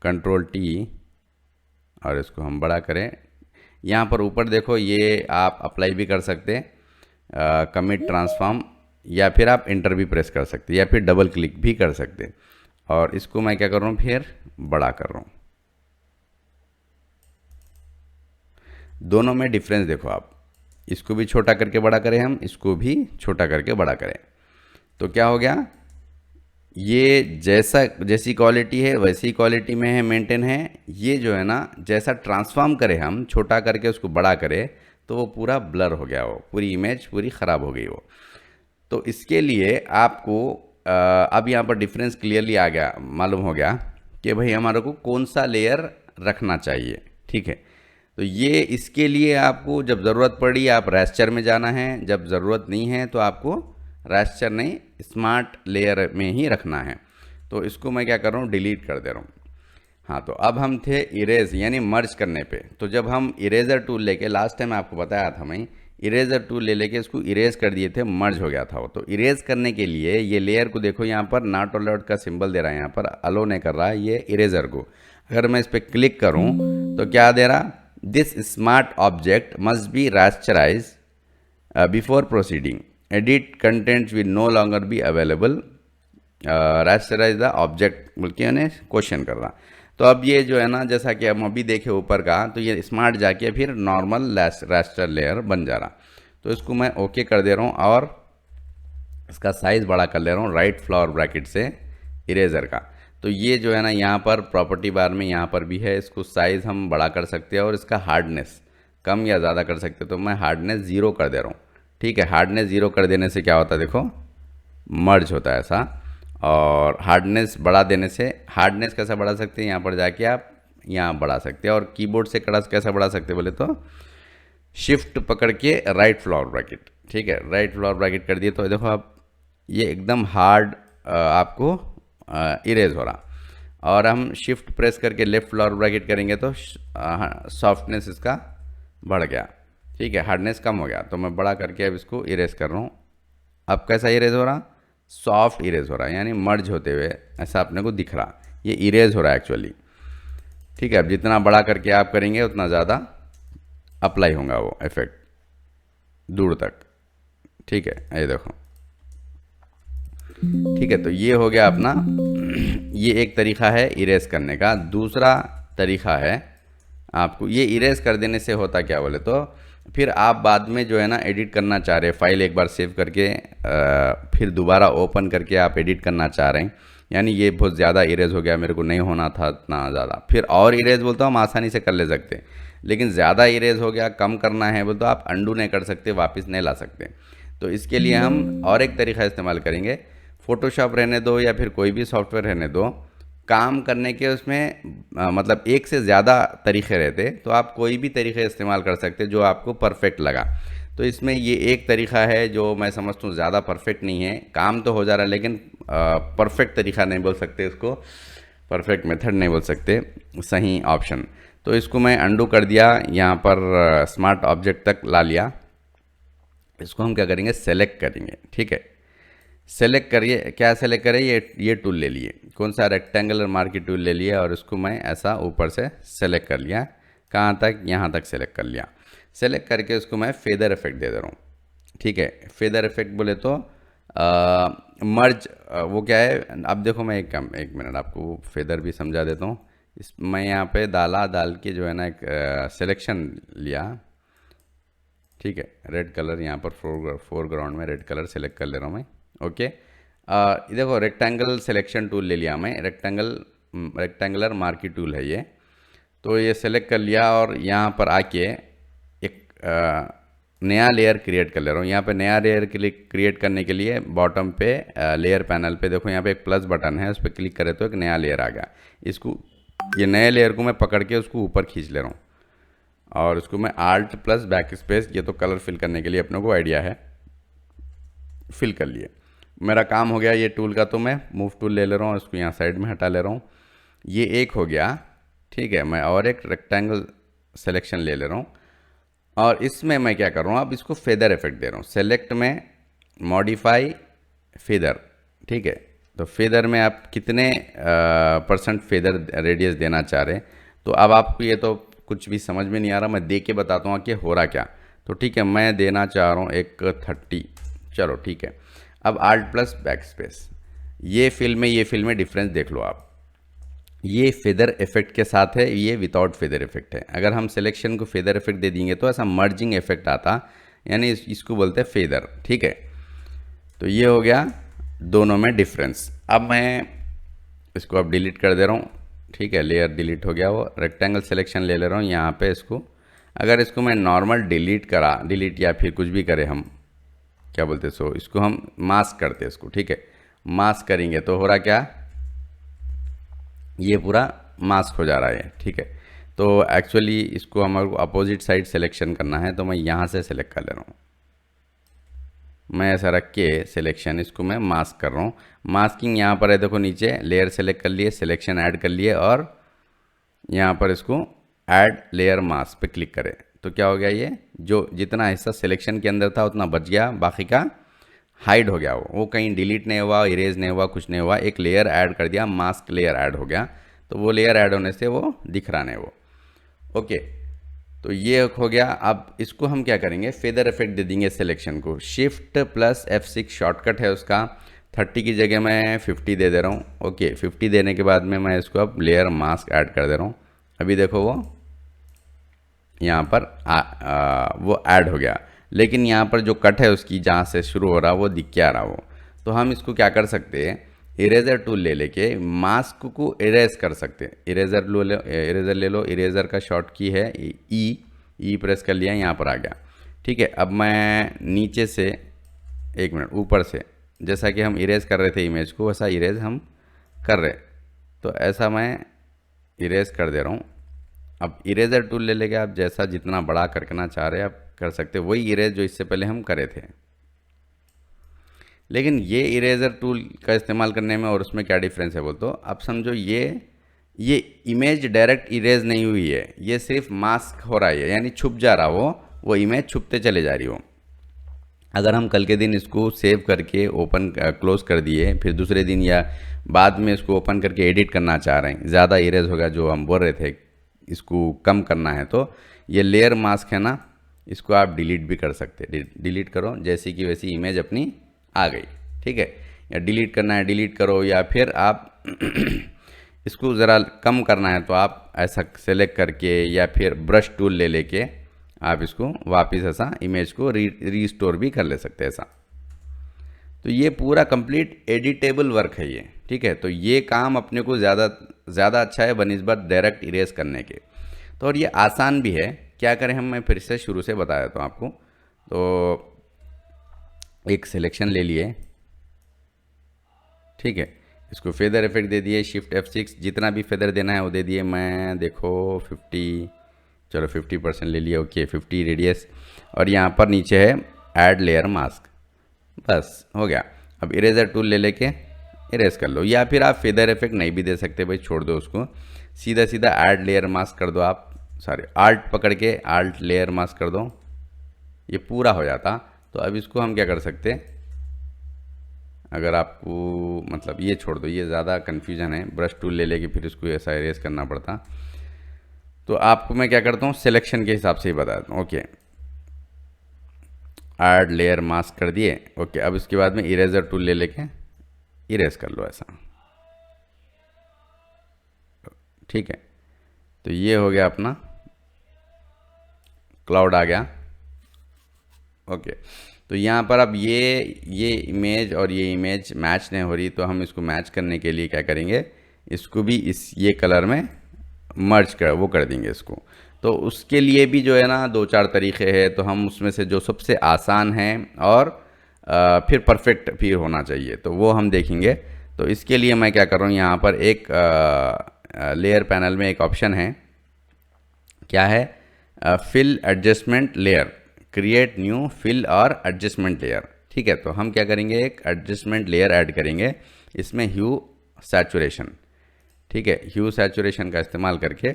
कंट्रोल टी, और इसको हम बड़ा करें। यहाँ पर ऊपर देखो ये आप अप्लाई भी कर सकते, कमिट ट्रांसफॉर्म, या फिर आप एंटर भी प्रेस कर सकते, या फिर डबल क्लिक भी कर सकते। और इसको मैं क्या कर रहा हूँ, फिर बड़ा कर रहा हूँ। दोनों में डिफरेंस देखो आप, इसको भी छोटा करके बड़ा करें हम, इसको भी छोटा करके बड़ा करें, तो क्या हो गया, ये जैसी क्वालिटी है वैसी क्वालिटी में है, मेंटेन है। ये जो है ना, जैसा ट्रांसफॉर्म करें हम, छोटा करके उसको बड़ा करें तो वो पूरा ब्लर हो गया, वो पूरी इमेज पूरी ख़राब हो गई वो। तो इसके लिए आपको अब यहाँ पर डिफरेंस क्लियरली आ गया, मालूम हो गया। कि भाई हमारे को कौन सा लेयर रखना चाहिए, ठीक है। तो ये इसके लिए आपको जब ज़रूरत पड़ी आप रेस्चर में जाना है, जब ज़रूरत नहीं है तो आपको रेस्चर नहीं स्मार्ट लेयर में ही रखना है। तो इसको मैं क्या कर रहा हूँ, डिलीट कर दे रहा हूँ। हाँ, तो अब हम थे इरेज यानी मर्ज करने पे। तो जब हम इरेजर टूल लेके, लास्ट टाइम आपको बताया था मैं, इरेजर टूल ले लेके इसको इरेज कर दिए थे, मर्ज हो गया था वो। तो इरेज करने के लिए ये लेयर को देखो यहाँ पर नॉट अलाउड का सिंबल दे रहा है, यहाँ पर अलो नहीं कर रहा है ये इरेजर को। अगर मैं इस पर क्लिक करूँ तो क्या दे रहा, this smart object must be rasterise before proceeding, edit contents will no longer be available, rasterise the object बोल के उन्हें क्वेश्चन कर रहा। तो अब ये जो है ना, जैसा कि हम अभी देखे ऊपर का, तो ये स्मार्ट जाके फिर नॉर्मल रैस्टर लेयर बन जा रहा। तो इसको मैं ओके कर दे रहा हूँ और इसका साइज़ बड़ा कर ले रहा हूँ राइट फ्लावर ब्रैकेट से इरेजर का। तो ये जो है ना, यहाँ पर प्रॉपर्टी बार में यहाँ पर भी है, इसको साइज़ हम बड़ा कर सकते हैं और इसका हार्डनेस कम या ज़्यादा कर सकते हैं। तो मैं हार्डनेस 0 कर दे रहा हूँ, ठीक है। हार्डनेस 0 कर देने से क्या होता है, देखो मर्ज होता है ऐसा। और हार्डनेस बढ़ा देने से, हार्डनेस कैसा बढ़ा सकते हैं, यहाँ पर जाके आप यहाँ बढ़ा सकते हैं। और कीबोर्ड से कैसा बढ़ा सकते हैं बोले तो शिफ्ट पकड़ के राइट फ्लावर ब्रैकेट, ठीक है, राइट फ्लावर ब्रैकेट कर दिए। तो देखो आप ये एकदम हार्ड आपको इरेज हो रहा। और हम शिफ्ट प्रेस करके लेफ्ट फ्लावर ब्रैकेट करेंगे तो सॉफ्टनेस इसका बढ़ गया, ठीक है, हार्डनेस कम हो गया। तो मैं बड़ा करके अब इसको इरेज कर रहा हूँ। अब कैसा इरेज हो रहा, सॉफ्ट इरेज हो रहा है, यानी मर्ज होते हुए ऐसा अपने को दिख रहा, ये इरेज हो रहा है एक्चुअली, ठीक है। अब जितना बड़ा करके आप करेंगे उतना ज़्यादा अप्लाई होगा वो इफेक्ट दूर तक, ठीक है। ये देखो, ठीक है। तो ये हो गया अपना, ये एक तरीका है इरेज करने का। दूसरा तरीका है आपको, ये इरेज कर देने से होता क्या बोले तो फिर आप बाद में जो है ना एडिट करना चाह रहे हैं, फाइल एक बार सेव करके फिर दोबारा ओपन करके आप एडिट करना चाह रहे हैं, यानी ये बहुत ज़्यादा इरेज हो गया, मेरे को नहीं होना था इतना ज़्यादा, फिर और इरेज बोलता हूँ हम आसानी से कर ले सकते हैं। लेकिन ज़्यादा इरेज हो गया, कम करना है बोलते तो आप अंडू नहीं कर सकते, वापस नहीं ला सकते। तो इसके लिए हम और एक तरीका इस्तेमाल करेंगे, फ़ोटोशॉप रहने दो या फिर कोई भी सॉफ्टवेयर रहने दो, काम करने के उसमें मतलब एक से ज़्यादा तरीक़े रहते, तो आप कोई भी तरीक़े इस्तेमाल कर सकते जो आपको परफेक्ट लगा। तो इसमें ये एक तरीक़ा है जो मैं समझता हूँ ज़्यादा परफेक्ट नहीं है, काम तो हो जा रहा है लेकिन परफेक्ट तरीक़ा नहीं बोल सकते इसको, परफेक्ट मेथड नहीं बोल सकते, सही ऑप्शन। तो इसको मैं अंडू कर दिया, यहाँ पर स्मार्ट ऑब्जेक्ट तक ला लिया। इसको हम क्या करेंगे, सेलेक्ट करेंगे, ठीक है। सेलेक्ट करिए, क्या सेलेक्ट करें, ये टूल ले लिए, कौन सा, रेक्टेंगुलर मार्केट टूल ले लिया और इसको मैं ऐसा ऊपर से सेलेक्ट कर लिया। कहाँ तक, यहाँ तक सेलेक्ट कर लिया। सेलेक्ट करके उसको मैं फेदर इफेक्ट दे रहा हूँ, ठीक है। फेदर इफेक्ट बोले तो मर्ज वो क्या है, अब देखो मैं एक मिनट आपको फेदर भी समझा देता हूँ। मैं यहाँ पे डाल के जो है ना एक सिलेक्शन लिया, ठीक है। रेड कलर यहाँ पर फोरग्राउंड में रेड कलर सेलेक्ट कर ले रहा हूँ मैं, ओके। देखो रेक्टेंगल सिलेक्शन टूल ले लिया मैं, रेक्टेंगुलर मार्की टूल है ये। तो ये सेलेक्ट कर लिया और यहाँ पर आके एक नया लेयर क्रिएट कर ले रहा हूँ। यहाँ पे नया लेयर क्रिएट करने के लिए बॉटम पे लेयर पैनल पे देखो यहाँ पे एक प्लस बटन है, उस पर क्लिक करें तो एक नया लेयर आ गया। इसको, ये नए लेयर को मैं पकड़ के उसको ऊपर खींच ले रहा हूँ और उसको मैं आल्ट प्लस बैक स्पेस, ये तो कलर फिल करने के लिए अपने को आइडिया है, फिल कर लिए। मेरा काम हो गया ये टूल का, तो मैं मूव टूल ले रहा हूँ, इसको यहाँ साइड में हटा ले रहा हूँ। ये एक हो गया, ठीक है। मैं और एक रेक्टेंगल सिलेक्शन ले रहा हूँ और इसमें मैं क्या कर रहा हूँ, अब इसको फेदर इफेक्ट दे रहा हूँ। सेलेक्ट में मॉडिफाई फेदर, ठीक है। तो फेदर में आप कितने % फेदर रेडियस देना चाह रहे हैं। तो अब आपको ये तो कुछ भी समझ में नहीं आ रहा, मैं दे के बताता हूँ कि हो रहा क्या। तो ठीक है, मैं देना चाह रहा हूँ एक 30, चलो ठीक है। अब आल्ट प्लस बैक स्पेस, ये फिल में डिफरेंस देख लो आप, ये फेदर इफेक्ट के साथ है, ये विदाउट फेदर इफेक्ट है। अगर हम सिलेक्शन को फेदर इफेक्ट दे देंगे तो ऐसा मर्जिंग इफेक्ट आता, यानी इसको बोलते हैं फेदर, ठीक है। तो ये हो गया दोनों में डिफरेंस। अब मैं इसको अब डिलीट कर दे रहा हूँ, ठीक है। लेयर डिलीट हो गया, वो रेक्टेंगल सिलेक्शन ले रहा हूँ यहाँ पे इसको। अगर इसको मैं नॉर्मल डिलीट या फिर कुछ भी करें, हम क्या बोलते हैं, सो इसको हम मास्क करते हैं इसको, ठीक है। मास्क करेंगे तो हो रहा क्या, ये पूरा मास्क हो जा रहा है, ठीक है। तो एक्चुअली इसको हमारे को अपोजिट साइड सिलेक्शन करना है, तो मैं यहाँ से सिलेक्ट कर ले रहा हूँ। मैं ऐसा रख के सिलेक्शन इसको मैं मास्क कर रहा हूँ। मास्किंग यहाँ पर है, देखो नीचे लेयर सेलेक्ट कर लिए, सिलेक्शन ऐड कर लिए और यहाँ पर इसको ऐड लेयर मास्क पे क्लिक करें तो क्या हो गया, ये जो जितना हिस्सा सिलेक्शन के अंदर था उतना बच गया, बाकी का हाइड हो गया। वो कहीं डिलीट नहीं हुआ, इरेज नहीं हुआ, कुछ नहीं हुआ, एक लेयर ऐड कर दिया, मास्क लेयर ऐड हो गया। तो वो लेयर ऐड होने से वो दिख रहा नहीं वो। ओके, तो ये हो गया। अब इसको हम क्या करेंगे, फेदर इफेक्ट दे देंगे सिलेक्शन को। शिफ्ट प्लस F6 शॉर्टकट है उसका। 30 की जगह मैं 50 दे रहा हूँ। ओके, 50 देने के बाद में मैं इसको अब लेयर मास्क ऐड कर दे रहा हूँ। अभी देखो वो यहाँ पर वो ऐड हो गया, लेकिन यहाँ पर जो कट है उसकी जहाँ से शुरू हो रहा वो दिख के आ रहा वो। तो हम इसको क्या कर सकते हैं, इरेजर टूल ले लेके मास्क को इरेज कर सकते हैं। इरेजर ले लो, इरेजर का शॉर्ट की है ई प्रेस कर लिया, यहाँ पर आ गया। ठीक है, अब मैं नीचे से, एक मिनट, ऊपर से जैसा कि हम इरेज कर रहे थे इमेज को, वैसा इरेज हम कर रहे, तो ऐसा मैं इरेज कर दे रहा हूँ। अब इरेजर टूल ले लेके आप जैसा जितना बड़ा करना चाह रहे हैं आप कर सकते हैं, वही इरेज जो इससे पहले हम करे थे। लेकिन ये इरेजर टूल का इस्तेमाल करने में और उसमें क्या डिफरेंस है बोल तो, अब समझो ये इमेज डायरेक्ट इरेज नहीं हुई है, ये सिर्फ मास्क हो रहा है, यानी छुप जा रहा वो इमेज छुपते चले जा रही हो। अगर हम कल के दिन इसको सेव करके ओपन क्लोज कर दिए, फिर दूसरे दिन या बाद में इसको ओपन करके एडिट करना चाह रहे हैं, ज़्यादा इरेज होगा जो हम बोल रहे थे, इसको कम करना है, तो ये लेयर मास्क है ना, इसको आप डिलीट भी कर सकते हैं। डिलीट करो, जैसी की वैसी इमेज अपनी आ गई। ठीक है, या डिलीट करना है डिलीट करो, या फिर आप इसको ज़रा कम करना है तो आप ऐसा सेलेक्ट करके या फिर ब्रश टूल ले लेके आप इसको वापस ऐसा इमेज को रीस्टोर भी कर ले सकते हैं ऐसा। तो ये पूरा कंप्लीट एडिटेबल वर्क है ये। ठीक है, तो ये काम अपने को ज़्यादा अच्छा है बनिस्बत डायरेक्ट इरेज करने के। तो और ये आसान भी है। क्या करें हम, मैं फिर से शुरू से बता देता हूँ आपको। तो एक सिलेक्शन ले लिए, ठीक है, इसको फेदर इफेक्ट दे दिए, शिफ्ट F6, जितना भी फेदर देना है वो दे दिए। मैं देखो 50, चलो 50% ले लिया। ओके, 50 रेडियस, और यहाँ पर नीचे है ऐड लेयर मास्क, बस हो गया। अब इरेजर टूल ले लेके इरेज कर लो, या फिर आप फेदर इफेक्ट नहीं भी दे सकते भाई, छोड़ दो उसको, सीधा सीधा ऐड लेयर मास्क कर दो आप। सॉरी, आल्ट पकड़ के आल्ट लेयर मास्क कर दो, ये पूरा हो जाता। तो अब इसको हम क्या कर सकते हैं, अगर आपको मतलब ये छोड़ दो, ये ज़्यादा कन्फ्यूजन है, ब्रश टूल ले लेके फिर इसको ऐसा इरेज करना पड़ता। तो आपको मैं क्या करता हूँ, सिलेक्शन के हिसाब से ही बता देता हूँ। ओके, ऐड लेयर मास्क कर दिए। ओके, अब इसके बाद में इरेजर टूल ले लेके इरेज कर लो ऐसा। ठीक है, तो ये हो गया अपना क्लाउड आ गया। ओके, तो यहाँ पर अब ये इमेज और ये इमेज मैच नहीं हो रही, तो हम इसको मैच करने के लिए क्या करेंगे, इसको भी ये कलर में मर्ज कर देंगे इसको। तो उसके लिए भी जो है ना 2-4 तरीके हैं, तो हम उसमें से जो सबसे आसान है और फिर परफेक्ट भी होना चाहिए, तो वो हम देखेंगे। तो इसके लिए मैं क्या कर रहा हूँ, यहाँ पर एक लेयर पैनल में एक ऑप्शन है, क्या है, fill adjustment layer, create new fill और एडजस्टमेंट लेयर। ठीक है, तो हम क्या करेंगे, एक एडजस्टमेंट लेयर ऐड करेंगे, इसमें ह्यू सैचुरेशन। ठीक है, ह्यू सैचुरेशन का इस्तेमाल करके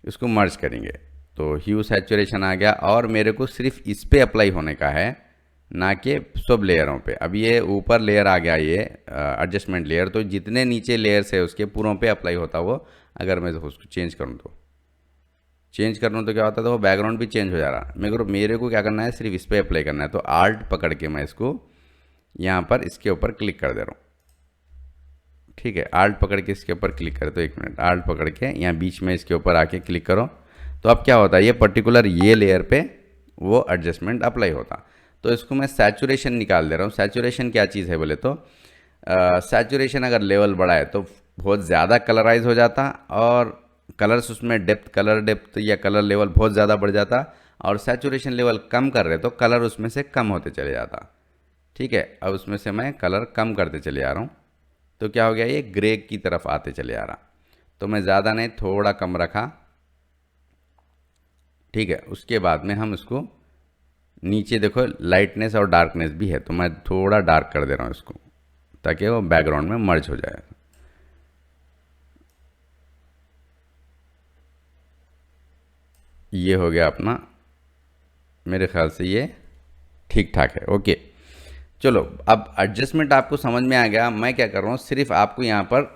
इसको मर्ज करेंगे। तो ह्यू सैचुरेशन आ गया, और मेरे को सिर्फ इस पे अप्लाई होने का है, ना कि सब लेयरों पे। अब ये ऊपर लेयर आ गया, ये एडजस्टमेंट लेयर, तो जितने नीचे लेयर्स है उसके पूरों पे अप्लाई होता वो। अगर मैं उसको चेंज करूँ तो क्या होता था, वो बैकग्राउंड भी चेंज हो जा रहा। मेरे को क्या करना है, सिर्फ इस पर अप्लाई करना है। तो आल्ट पकड़ के मैं इसको यहाँ पर इसके ऊपर क्लिक कर दे रहा हूँ। ठीक है, आल्ट पकड़ के इसके ऊपर क्लिक कर दो, एक मिनट, आल्ट पकड़ के यहाँ बीच में इसके ऊपर आके क्लिक करो। तो अब क्या होता है, ये पर्टिकुलर ये लेयर पे वो एडजस्टमेंट अप्लाई होता। तो इसको मैं सैचुरेशन निकाल दे रहा हूँ। सैचुरेशन क्या चीज़ है बोले तो, सैचुरेशन अगर लेवल बढ़ा है तो बहुत ज़्यादा कलराइज हो जाता, और कलर्स उसमें कलर डेप्थ या कलर लेवल बहुत ज़्यादा बढ़ जाता, और सैचुरेशन लेवल कम कर रहे तो कलर उसमें से कम होते चले जाता। ठीक है, अब उसमें से मैं कलर कम करते चले जा रहा हूँ, तो क्या हो गया, ये ग्रे की तरफ आते चले आ रहा। तो मैं ज़्यादा नहीं, थोड़ा कम रखा, ठीक है। उसके बाद में हम इसको नीचे देखो लाइटनेस और डार्कनेस भी है, तो मैं थोड़ा डार्क कर दे रहा हूँ इसको, ताकि वो बैकग्राउंड में मर्ज हो जाए। ये हो गया अपना, मेरे ख्याल से ये ठीक ठाक है। ओके, चलो अब एडजस्टमेंट आपको समझ में आ गया। मैं क्या कर रहा हूँ, सिर्फ आपको यहाँ पर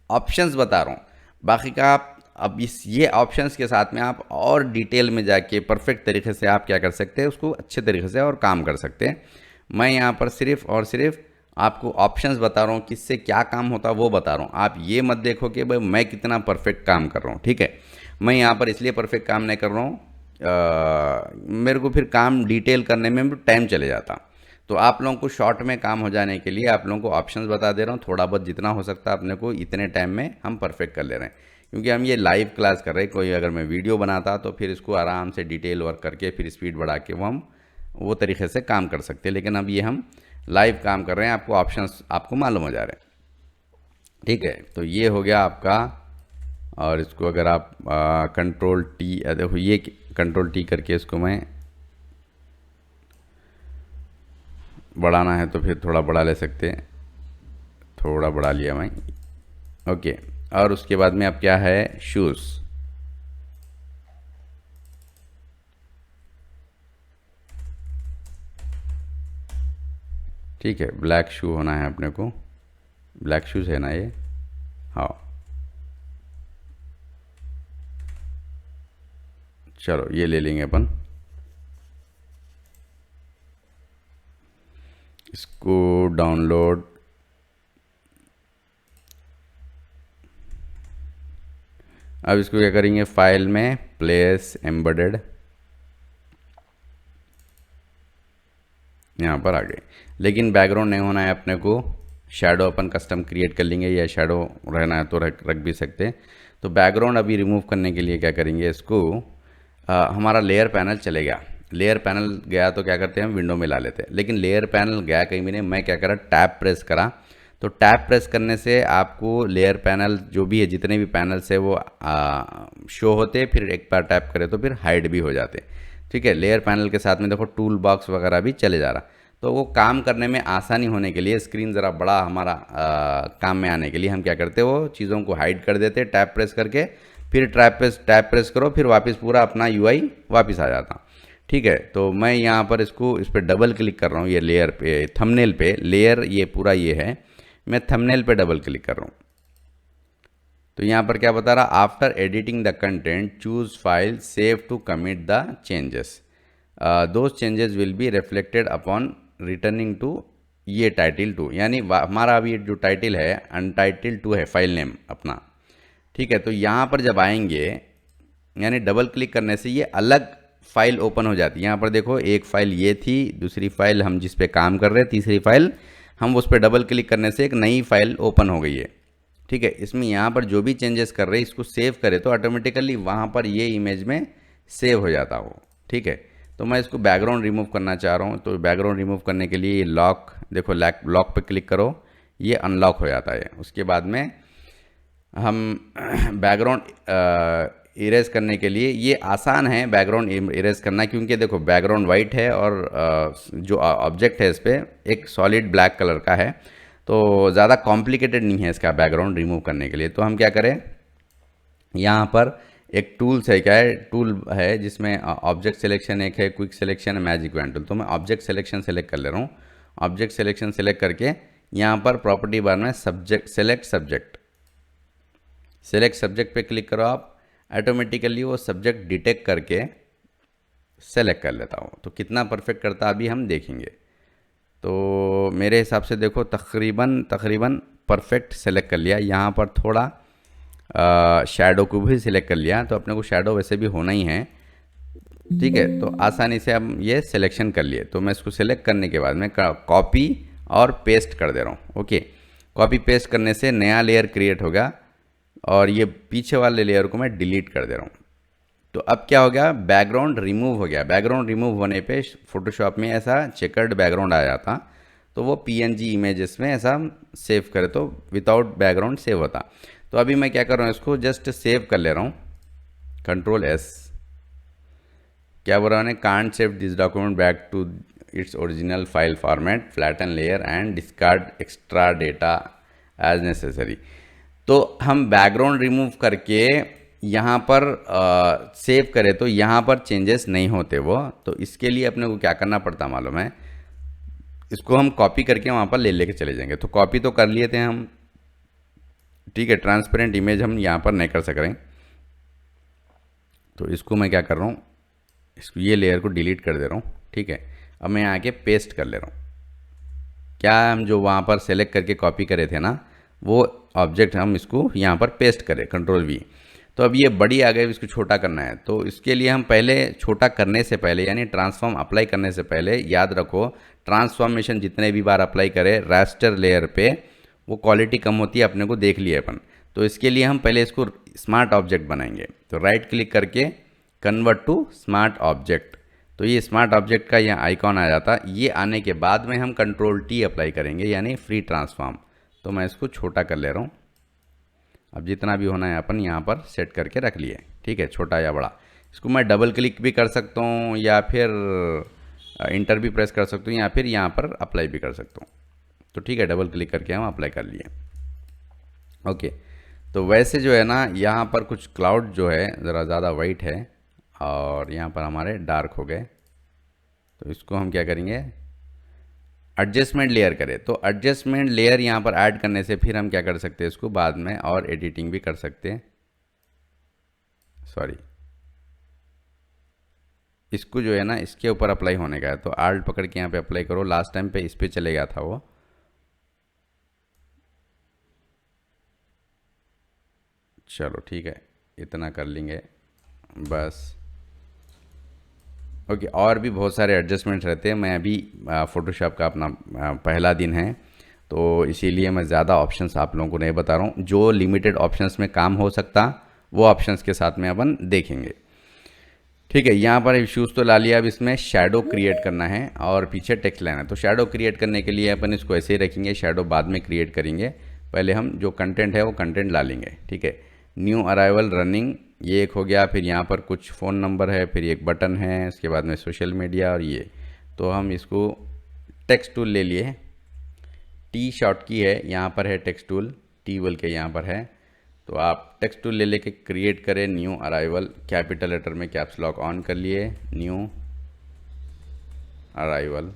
ऑप्शंस बता रहा हूँ, बाकी का आप अब इस ये ऑप्शंस के साथ में आप और डिटेल में जाके परफेक्ट तरीके से आप क्या कर सकते हैं, उसको अच्छे तरीके से और काम कर सकते हैं। मैं यहाँ पर सिर्फ और सिर्फ आपको ऑप्शंस बता रहा हूँ, किससे क्या काम होता है वो बता रहा हूँ। आप ये मत देखो कि भाई मैं कितना परफेक्ट काम कर रहा हूँ, ठीक है। मैं यहाँ पर इसलिए परफेक्ट काम नहीं कर रहा हूँ, मेरे को फिर काम डिटेल करने में टाइम चले जाता। तो आप लोगों को शॉर्ट में काम हो जाने के लिए आप लोगों को ऑप्शंस बता दे रहा हूँ। थोड़ा बहुत जितना हो सकता है अपने को इतने टाइम में हम परफेक्ट कर ले रहे हैं, क्योंकि हम ये लाइव क्लास कर रहे हैं। कोई अगर मैं वीडियो बनाता तो फिर इसको आराम से डिटेल वर्क करके फिर स्पीड बढ़ा के हम वो तरीके से काम कर सकते हैं, लेकिन अब ये हम लाइव काम कर रहे हैं, आपको ऑप्शंस आपको मालूम हो जा रहे हैं, ठीक है। तो ये हो गया आपका, और इसको अगर आप कंट्रोल टी, देखो ये कंट्रोल टी करके इसको मैं बढ़ाना है तो फिर थोड़ा बढ़ा ले सकते हैं, थोड़ा बढ़ा लिया मैं, ओके। और उसके बाद में अब क्या है, शूज़, ठीक है। ब्लैक शू होना है अपने को, ब्लैक शूज़ है ना ये, हाँ। चलो ये ले लेंगे अपन, इसको डाउनलोड, अब इसको क्या करेंगे, फाइल में प्लेस एम्बेडेड, यहाँ पर आ गए। लेकिन बैकग्राउंड नहीं होना है अपने को, शैडो अपन कस्टम क्रिएट कर लेंगे, या शैडो रहना है तो रख भी सकते हैं। तो बैकग्राउंड अभी रिमूव करने के लिए क्या करेंगे, इसको हमारा लेयर पैनल चलेगा। लेयर पैनल गया तो क्या करते हैं, हम विंडो में ला लेते हैं। लेकिन लेयर पैनल गया कहीं भी नहीं, मैं क्या करा, टैब प्रेस करा। तो टैब प्रेस करने से आपको लेयर पैनल जो भी है, जितने भी पैनल्स है वो शो होते, फिर एक बार टैप करें तो फिर हाइड भी हो जाते, ठीक है। लेयर पैनल के साथ में देखो टूल बॉक्स वगैरह भी चले जा रहा। तो वो काम करने में आसानी होने के लिए, स्क्रीन ज़रा बड़ा हमारा काम में आने के लिए हम क्या करते हैं, वो चीज़ों को हाइड कर देते, टैब प्रेस करके, फिर टैब प्रेस करो, फिर वापस पूरा अपना यूआई वापस आ जाता, ठीक है। तो मैं यहाँ पर इसको, इस पर डबल क्लिक कर रहा हूँ, ये लेयर पे, थंबनेल पे, लेयर ये पूरा ये है, मैं थंबनेल पे डबल क्लिक कर रहा हूँ। तो यहाँ पर क्या बता रहा, after editing the content choose file save to commit the changes, those changes will be reflected upon returning to ये टाइटल 2, यानी हमारा अभी जो टाइटल है अनटाइटल 2 है, फाइल नेम अपना, ठीक है। तो यहाँ पर जब आएंगे, यानी डबल क्लिक करने से ये अलग फाइल ओपन हो जाती है। यहाँ पर देखो एक फाइल ये थी, दूसरी फाइल हम जिस पे काम कर रहे हैं, तीसरी फाइल हम उस पर डबल क्लिक करने से एक नई फाइल ओपन हो गई है, ठीक है। इसमें यहाँ पर जो भी चेंजेस कर रहे हैं इसको सेव करें तो ऑटोमेटिकली वहाँ पर ये इमेज में सेव हो जाता हो, ठीक है। तो मैं इसको बैकग्राउंड रिमूव करना चाह रहा हूँ, तो बैकग्राउंड रिमूव करने के लिए ये लॉक, देखो लॉक पे क्लिक करो, ये अनलॉक हो जाता है। उसके बाद में हम बैकग्राउंड इरेज करने के लिए, ये आसान है बैकग्राउंड इरेज करना, क्योंकि देखो बैकग्राउंड वाइट है और जो ऑब्जेक्ट है इस पर एक सॉलिड ब्लैक कलर का है, तो ज़्यादा कॉम्प्लिकेटेड नहीं है इसका बैकग्राउंड रिमूव करने के लिए। तो हम क्या करें, यहाँ पर एक टूल्स है, क्या है, टूल है जिसमें ऑब्जेक्ट सिलेक्शन एक है, क्विक सिलेक्शन है, मैजिक वैन टूल। तो मैं ऑब्जेक्ट सिलेक्शन सेलेक्ट कर ले रहा हूँ। ऑब्जेक्ट सिलेक्शन सेलेक्ट करके यहाँ पर प्रॉपर्टी बार में सेलेक्ट सब्जेक्ट पे क्लिक करो आप, ऑटोमेटिकली वो सब्जेक्ट डिटेक्ट करके सेलेक्ट कर लेता हूँ। तो कितना परफेक्ट करता अभी हम देखेंगे। तो मेरे हिसाब से देखो तकरीबन परफेक्ट सेलेक्ट कर लिया। यहाँ पर थोड़ा शैडो को भी सिलेक्ट कर लिया, तो अपने को शैडो वैसे भी होना ही है, ठीक है। तो आसानी से हम ये सिलेक्शन कर लिए। तो मैं इसको सिलेक्ट करने के बाद में कॉपी और पेस्ट कर दे रहा हूँ, ओके। कॉपी पेस्ट करने से नया लेयर क्रिएट होगा और ये पीछे वाले लेयर को मैं डिलीट कर दे रहा हूँ। तो अब क्या हो गया, बैकग्राउंड रिमूव हो गया। बैकग्राउंड रिमूव होने पे फोटोशॉप में ऐसा चेकर्ड बैकग्राउंड आ जाता, तो वो पीएनजी इमेजेस में ऐसा सेव करे तो विदाउट बैकग्राउंड सेव होता। तो अभी मैं क्या कर रहा हूँ, इसको जस्ट सेव कर ले रहा हूँ, कंट्रोल एस। क्या बोल रहा है, can't save this document back to its original file format, flatten layer and discard extra data as necessary. तो हम बैकग्राउंड रिमूव करके यहाँ पर सेव करें तो यहाँ पर चेंजेस नहीं होते वो। तो इसके लिए अपने को क्या करना पड़ता मालूम है, इसको हम कॉपी करके वहाँ पर ले लेके चले जाएंगे। तो कॉपी तो कर लिए थे हम, ठीक है, ट्रांसपेरेंट इमेज हम यहाँ पर नहीं कर सक रहे, तो इसको मैं क्या कर रहा हूँ, इसको ये लेयर को डिलीट कर दे रहा हूँ, ठीक है। अब मैं यहाँ के पेस्ट कर ले रहा हूँ, क्या हम जो वहाँ पर सेलेक्ट करके कॉपी करे थे ना, वो ऑब्जेक्ट हम इसको यहाँ पर पेस्ट करें, कंट्रोल वी। तो अब ये बड़ी आ गई, इसको छोटा करना है। तो इसके लिए हम पहले छोटा करने से पहले, यानी ट्रांसफॉर्म अप्लाई करने से पहले, याद रखो ट्रांसफॉर्मेशन जितने भी बार अप्लाई करें रास्टर लेयर पे, वो क्वालिटी कम होती है, अपने को देख लिया अपन। तो इसके लिए हम पहले इसको स्मार्ट ऑब्जेक्ट बनाएंगे। तो राइट क्लिक करके कन्वर्ट टू स्मार्ट ऑब्जेक्ट, तो ये स्मार्ट ऑब्जेक्ट का यहाँ आइकॉन आ जाता। ये आने के बाद में हम कंट्रोल टी अप्लाई करेंगे, यानी फ्री ट्रांसफॉर्म। तो मैं इसको छोटा कर ले रहा हूँ। अब जितना भी होना है अपन यहाँ पर सेट करके रख लिए, ठीक है, छोटा या बड़ा। इसको मैं डबल क्लिक भी कर सकता हूँ, या फिर इंटर भी प्रेस कर सकता हूँ, या फिर यहाँ पर अप्लाई भी कर सकता हूँ। तो ठीक है, डबल क्लिक करके हम अप्लाई कर लिए। ओके, तो वैसे जो है ना, यहाँ पर कुछ क्लाउड जो है ज़रा ज़्यादा वाइट है और यहाँ पर हमारे डार्क हो गए। तो इसको हम क्या करेंगे, एडजस्टमेंट लेयर करें। तो एडजस्टमेंट लेयर यहाँ पर ऐड करने से फिर हम क्या कर सकते हैं, इसको बाद में और एडिटिंग भी कर सकते हैं। सॉरी, इसको जो है ना इसके ऊपर अप्लाई होने का है, तो आल्ट पकड़ के यहाँ पे अप्लाई करो। लास्ट टाइम पे इस पे चले गया था वो। चलो ठीक है, इतना कर लेंगे बस। ओके, और भी बहुत सारे एडजस्टमेंट रहते हैं। मैं अभी फ़ोटोशॉप का अपना पहला दिन है, तो इसीलिए मैं ज़्यादा ऑप्शंस आप लोगों को नहीं बता रहा हूँ। जो लिमिटेड ऑप्शंस में काम हो सकता, वो ऑप्शंस के साथ में अपन देखेंगे, ठीक है। यहाँ पर इश्यूज़ तो ला लिया। अब इसमें शैडो क्रिएट करना है और पीछे टेक्स्ट लाइन है। तो शैडो क्रिएट करने के लिए अपन इसको ऐसे ही रखेंगे, शैडो बाद में क्रिएट करेंगे। पहले हम जो कंटेंट है वो कंटेंट ला लेंगे, ठीक है। न्यू अराइवल रनिंग, ये एक हो गया। फिर यहाँ पर कुछ फ़ोन नंबर है, फिर एक बटन है, इसके बाद में सोशल मीडिया और ये। तो हम इसको टेक्स्ट टूल ले लिए, टी शॉर्ट की है, यहाँ पर है टेक्स्ट टूल, टी बोल के यहाँ पर है। तो आप टेक्स्ट टूल ले लेके क्रिएट करें न्यू अराइवल, कैपिटल लेटर में कैप्स लॉक ऑन कर लिए, न्यू अराइवल,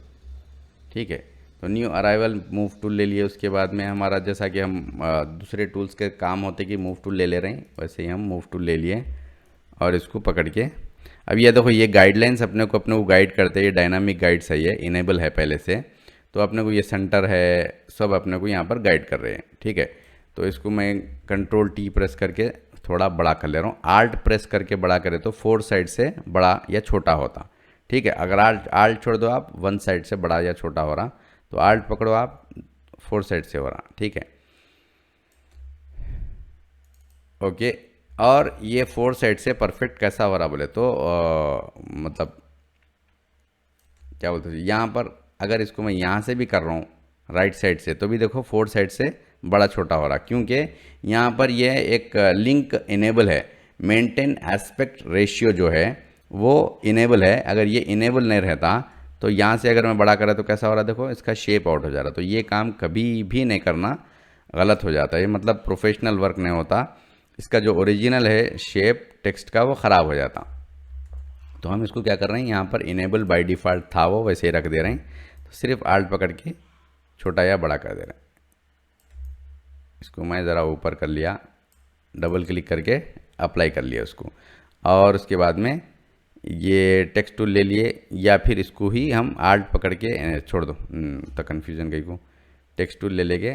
ठीक है। तो न्यू अराइवल मूव टूल ले लिए। उसके बाद में हमारा जैसा कि हम दूसरे टूल्स के काम होते कि मूव टूल ले ले रहे हैं, वैसे ही हम मूव टूल ले लिए और इसको पकड़ के अब ये देखो, ये गाइडलाइंस अपने को गाइड करते हैं। ये डायनामिक गाइड्स है, ये इनेबल है पहले से। तो अपने को ये सेंटर है, सब अपने को यहाँ पर गाइड कर रहे हैं, ठीक है। तो इसको मैं कंट्रोल टी प्रेस करके थोड़ा बड़ा कर ले रहा हूँ। आल्ट प्रेस करके बड़ा करें तो 4 साइड से बड़ा या छोटा होता, ठीक है। अगर आल्ट छोड़ दो आप, 1 साइड से बड़ा या छोटा हो रहा। तो आल्ट पकड़ो आप, 4 साइड से हो रहा, ठीक है। ओके, और ये 4 साइड से परफेक्ट कैसा हो रहा बोले तो मतलब क्या बोलते हैं, यहाँ पर अगर इसको मैं यहाँ से भी कर रहा हूँ राइट साइड से, तो भी देखो 4 साइड से बड़ा छोटा हो रहा, क्योंकि यहाँ पर यह एक लिंक इनेबल है। मेंटेन एस्पेक्ट रेशियो जो है वो इनेबल है। अगर ये इनेबल नहीं रहता तो यहाँ से अगर मैं बड़ा करा तो कैसा हो रहा, देखो इसका शेप आउट हो जा रहा। तो ये काम कभी भी नहीं करना, गलत हो जाता है, ये मतलब प्रोफेशनल वर्क नहीं होता। इसका जो ओरिजिनल है शेप टेक्स्ट का, वो ख़राब हो जाता। तो हम इसको क्या कर रहे हैं, यहाँ पर इनेबल बाय डिफ़ॉल्ट था वो, वैसे ही रख दे रहे हैं। तो सिर्फ आल्ट पकड़ के छोटा या बड़ा कर दे रहे हैं। इसको मैं ज़रा ऊपर कर लिया, डबल क्लिक करके अप्लाई कर लिया उसको। और उसके बाद में ये टेक्स्ट टूल ले लिए, या फिर इसको ही हम आल्ट पकड़ के छोड़ दो, तो कन्फ्यूजन गई को। टेक्स्ट टूल ले लेंगे,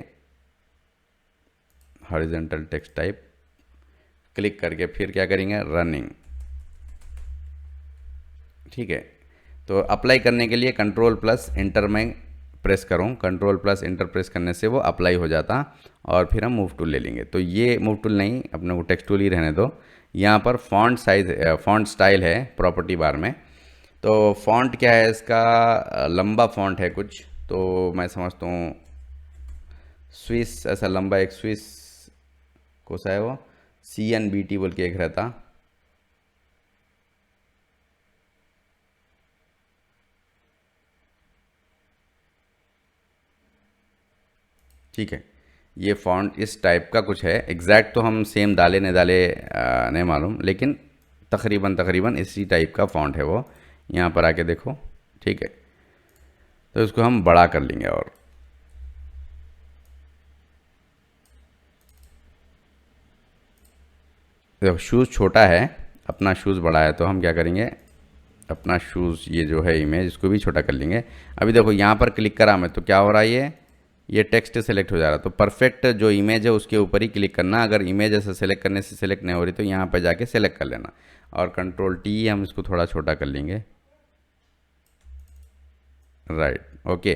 हॉरिजॉन्टल टेक्स्ट टाइप क्लिक करके फिर क्या करेंगे, रनिंग, ठीक है। तो अप्लाई करने के लिए कंट्रोल प्लस इंटर में प्रेस करूँ, कंट्रोल प्लस इंटर प्रेस करने से वो अप्लाई हो जाता। और फिर हम मूव टूल ले लेंगे। तो ये मूव टूल नहीं, अपने को टेक्स्ट टूल ही रहने दो। यहाँ पर फॉन्ट साइज, फॉन्ट स्टाइल है प्रॉपर्टी बार में। तो फॉन्ट क्या है इसका, लंबा फॉन्ट है कुछ, तो मैं समझता हूँ स्विस, ऐसा लंबा एक स्विस कौन सा है वो, CNBT बोल के एक रहता, ठीक है। ये फॉन्ट इस टाइप का कुछ है, एग्जैक्ट तो हम सेम डाले नहीं डाले नहीं मालूम, लेकिन तकरीबन तकरीबन इसी टाइप का फॉन्ट है वो। यहाँ पर आके देखो, ठीक है। तो इसको हम बड़ा कर लेंगे और देखो शूज़ छोटा है, अपना शूज़ बड़ा है, तो हम क्या करेंगे, अपना शूज़ ये जो है इमेज इसको भी छोटा कर लेंगे। अभी देखो यहाँ पर क्लिक करा मैं तो क्या हो रहा है, ये टेक्स्ट सेलेक्ट हो जा रहा है। तो परफेक्ट जो इमेज है उसके ऊपर ही क्लिक करना। अगर इमेज ऐसे सेलेक्ट करने से सेलेक्ट नहीं हो रही तो यहाँ पर जाके सेलेक्ट कर लेना और Ctrl+T हम इसको थोड़ा छोटा कर लेंगे, राइट, ओके।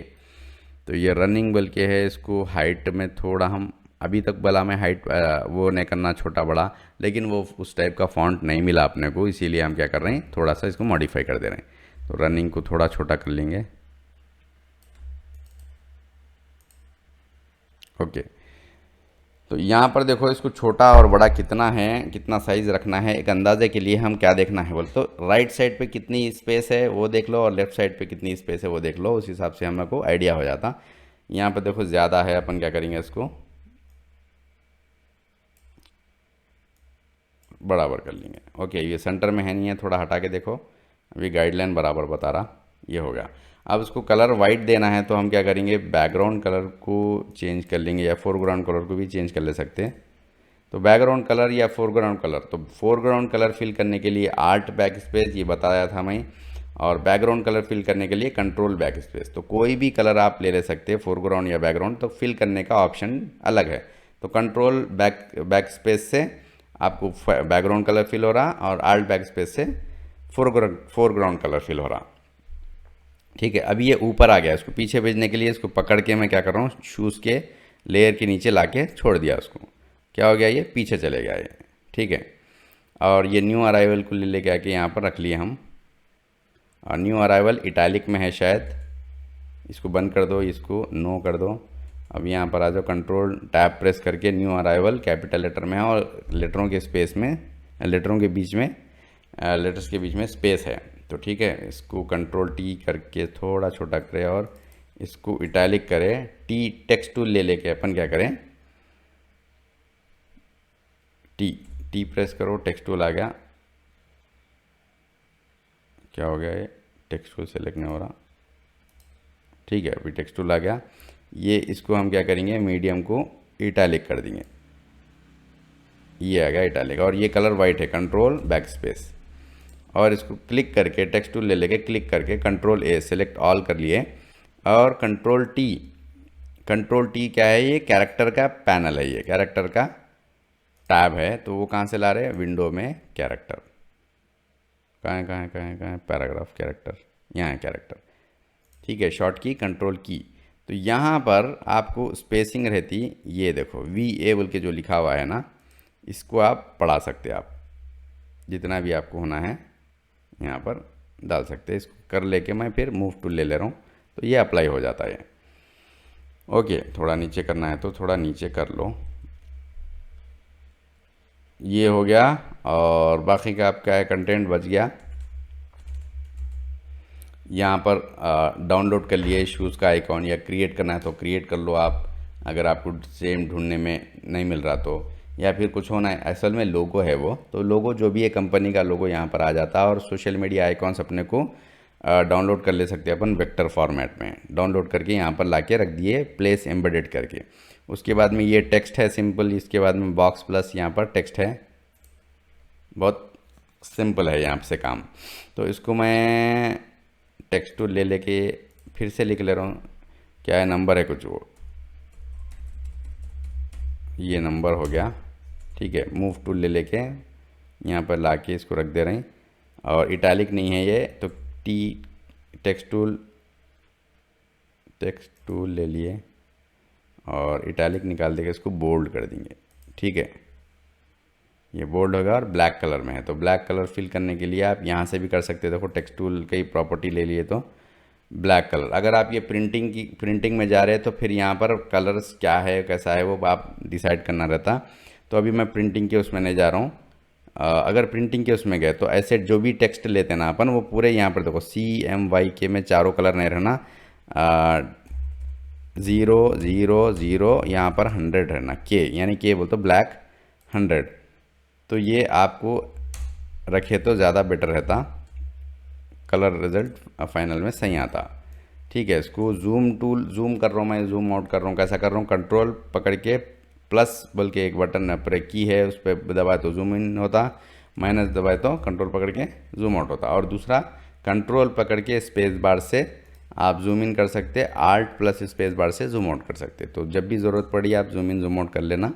तो ये रनिंग बोल के है, इसको हाइट में थोड़ा हम अभी तक बोला मैं हाइट वो नहीं करना छोटा बड़ा, लेकिन वो उस टाइप का फॉन्ट नहीं मिला अपने को, इसीलिए हम क्या कर रहे हैं, थोड़ा सा इसको मॉडिफाई कर दे रहे हैं। तो रनिंग को थोड़ा छोटा कर लेंगे, ओके। तो यहाँ पर देखो इसको छोटा और बड़ा कितना है, कितना साइज़ रखना है, एक अंदाजे के लिए हम क्या देखना है बोल तो राइट साइड पे कितनी स्पेस है वो देख लो और लेफ्ट साइड पे कितनी स्पेस है वो देख लो, उस हिसाब से हम लोग को आइडिया हो जाता। यहाँ पर देखो ज़्यादा है, अपन क्या करेंगे इसको बराबर कर लेंगे, ओके। ये सेंटर में है नहीं है, थोड़ा हटा के देखो, अभी गाइडलाइन बराबर बता रहा, ये हो गया। अब इसको कलर वाइट देना है तो हम क्या करेंगे, बैकग्राउंड कलर को चेंज कर लेंगे या फोरग्राउंड कलर को भी चेंज कर ले सकते हैं। तो बैकग्राउंड कलर या फोरग्राउंड कलर, तो फोरग्राउंड कलर फिल करने के लिए आर्ट बैक स्पेस ये बताया था मैं, और बैकग्राउंड कलर फिल करने के लिए कंट्रोल बैक स्पेस। तो कोई भी कलर आप ले सकते हैं, फोरग्राउंड या बैकग्राउंड, तो फिल करने का ऑप्शन अलग है। तो कंट्रोल बैक स्पेस से आपको बैकग्राउंड कलर फिल हो रहा और आल्ट बैक स्पेस से फोरग्राउंड कलर फिल हो रहा, ठीक है। अभी ये ऊपर आ गया, इसको पीछे भेजने के लिए इसको पकड़ के मैं क्या कर रहा हूँ, शूज़ के लेयर के नीचे लाके छोड़ दिया उसको, क्या हो गया, ये पीछे चले गया ये, ठीक है। और ये न्यू अराइवल को ले लेके आके यहाँ पर रख लिए हम, और न्यू अराइवल इटैलिक में है शायद, इसको बंद कर दो, इसको नो कर दो। अब यहाँ पर आ जाओ, कंट्रोल टैब प्रेस करके न्यू अराइवल कैपिटल लेटर में है और लेटरों के स्पेस में, लेटरों के बीच में, लेटर्स के बीच में स्पेस है, तो ठीक है। इसको Ctrl+T करके थोड़ा छोटा करें और इसको इटैलिक करें, टेक्स्ट टूल ले लेके अपन क्या करें, टी प्रेस करो, टेक्स्ट टूल आ गया, क्या हो गया, ये टेक्स्ट टूल सेलेक्ट नहीं हो रहा, ठीक है। अभी टेक्स्ट टूल आ गया, ये इसको हम क्या करेंगे, मीडियम को इटैलिक कर देंगे, ये आ गया इटैलिक, और ये कलर वाइट है, कंट्रोल बैक स्पेस, और इसको क्लिक करके टेक्स्ट टूल ले लेके क्लिक करके Ctrl+A सेलेक्ट ऑल कर लिए, और Ctrl+T क्या है, ये कैरेक्टर का पैनल है, ये कैरेक्टर का टैब है। तो वो कहाँ से ला रहे हैं, विंडो में कैरेक्टर, कहाँ है पैराग्राफ कैरेक्टर, यहाँ है कैरेक्टर, ठीक है। शॉर्ट की कंट्रोल की, तो यहाँ पर आपको स्पेसिंग रहती, ये देखो VA बोल के जो लिखा हुआ है ना, इसको आप पढ़ा सकते हैं, आप जितना भी आपको होना है यहाँ पर डाल सकते हैं। इसको कर लेके मैं फिर मूव टूल ले रहा हूँ, तो ये अप्लाई हो जाता है, ओके। थोड़ा नीचे करना है तो थोड़ा नीचे कर लो, ये हो गया, और बाकी का आपका है कंटेंट बच गया। यहाँ पर डाउनलोड कर लिए शूज़ का आइकॉन, या क्रिएट करना है तो क्रिएट कर लो आप, अगर आपको सेम ढूंढने में नहीं मिल रहा तो, या फिर कुछ होना है, असल में लोगो है वो, तो लोगो जो भी है कंपनी का लोगो यहाँ पर आ जाता है। और सोशल मीडिया आइकॉन्स अपने को डाउनलोड कर ले सकते हैं अपन वेक्टर फॉर्मेट में, डाउनलोड करके यहाँ पर ला के रख दिए, प्लेस एम्बेडेड करके। उसके बाद में ये टेक्स्ट है सिंपल, इसके बाद में बॉक्स प्लस यहाँ पर टेक्स्ट है, बहुत सिंपल है यहाँ से काम। तो इसको मैं टेक्स्ट टूल ले लेके फिर से लिख ले रहा हूँ, क्या है, नंबर है कुछ, वो ये नंबर हो गया, ठीक है। मूव टूल ले लेके यहाँ पर लाके इसको रख दे रहे हैं, और इटैलिक नहीं है ये, तो टेक्स्ट टूल ले लिए और इटैलिक निकाल देके इसको बोल्ड कर देंगे, ठीक है। ये बोल्ड होगा और ब्लैक कलर में है, तो ब्लैक कलर फिल करने के लिए आप यहाँ से भी कर सकते हो। देखो टेक्स्ट टूल की प्रॉपर्टी ले लिए तो ब्लैक कलर, अगर आप ये प्रिंटिंग में जा रहे हैं तो फिर यहाँ पर कलर्स क्या है कैसा है वो आप डिसाइड करना रहता। तो अभी मैं प्रिंटिंग के उसमें नहीं जा रहा हूँ। अगर प्रिंटिंग के उसमें गए तो ऐसे जो भी टेक्स्ट लेते हैं ना अपन, वो पूरे यहाँ पर देखो CMYK में चारों कलर नहीं रहना, 0 0 0 यहाँ पर 100 रहना, के यानी के बोलते ब्लैक 100। तो ये आपको रखे तो ज़्यादा बेटर रहता, कलर रिजल्ट फाइनल में सही आता। ठीक है, इसको जूम टूल, जूम कर रहा हूँ मैं, जूम आउट कर रहा हूँ, कैसा कर रहा हूँ, कंट्रोल पकड़ के प्लस बोल के एक बटन पर की है, उस पर दबाए तो जूम इन होता, माइनस दबाए तो कंट्रोल पकड़ के जूम आउट होता। और दूसरा कंट्रोल पकड़ के स्पेस बार से आप जूम इन कर सकते, आल्ट प्लस स्पेस बार से जूम आउट कर सकते। तो जब भी ज़रूरत पड़ी आप जूम इन जूम आउट कर लेना।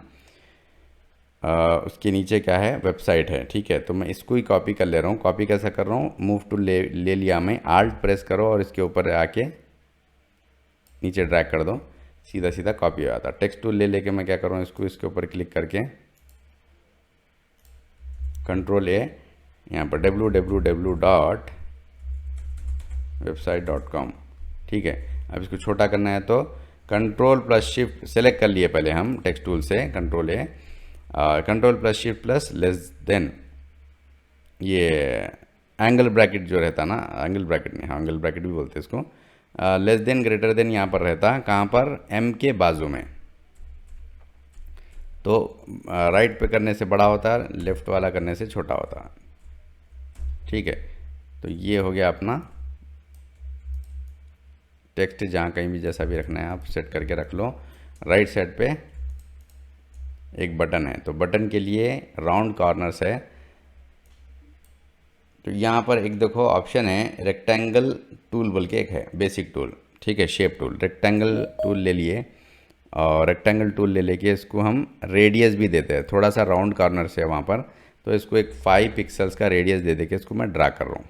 उसके नीचे क्या है, वेबसाइट है। ठीक है, तो मैं इसको ही कॉपी कर ले रहा हूँ। कॉपी कैसा कर रहा हूँ, मूव टू ले लिया मैं, आल्ट प्रेस करो और इसके ऊपर आके नीचे ड्रैग कर दो, सीधा सीधा कॉपी हो जाता। टेक्स्ट टूल ले लेके मैं क्या कर रहा हूँ, इसको इसके ऊपर क्लिक करके कंट्रोल ए, यहाँ पर www.website.com। ठीक है, अब इसको छोटा करना है तो कंट्रोल प्लस शिफ्ट सेलेक्ट कर लिए पहले हम टेक्स्ट टूल से, कंट्रोल ए, control plus shift plus less than, ये एंगल ब्रैकेट जो रहता ना, एंगल ब्रैकेट नहीं, हाँ एंगल ब्रैकेट भी बोलते हैं इसको, लेस देन ग्रेटर देन यहाँ पर रहता, कहाँ पर, एम के बाजू में। तो राइट पे करने से बड़ा होता है, लेफ्ट वाला करने से छोटा होता है। ठीक है, तो ये हो गया अपना टेक्स्ट, जहाँ कहीं भी जैसा भी रखना है आप सेट करके रख लो। राइट साइड पे एक बटन है, तो बटन के लिए राउंड कॉर्नर्स है, तो यहाँ पर एक देखो ऑप्शन है रेक्टेंगल टूल बोल के एक है, बेसिक टूल। ठीक है, शेप टूल, रेक्टेंगल टूल ले लिए, और रेक्टेंगल टूल ले लेके इसको हम रेडियस भी देते हैं, थोड़ा सा राउंड कॉर्नर से वहाँ पर, तो इसको एक 5 पिक्सल्स का रेडियस दे देके इसको मैं ड्रा कर रहा हूँ।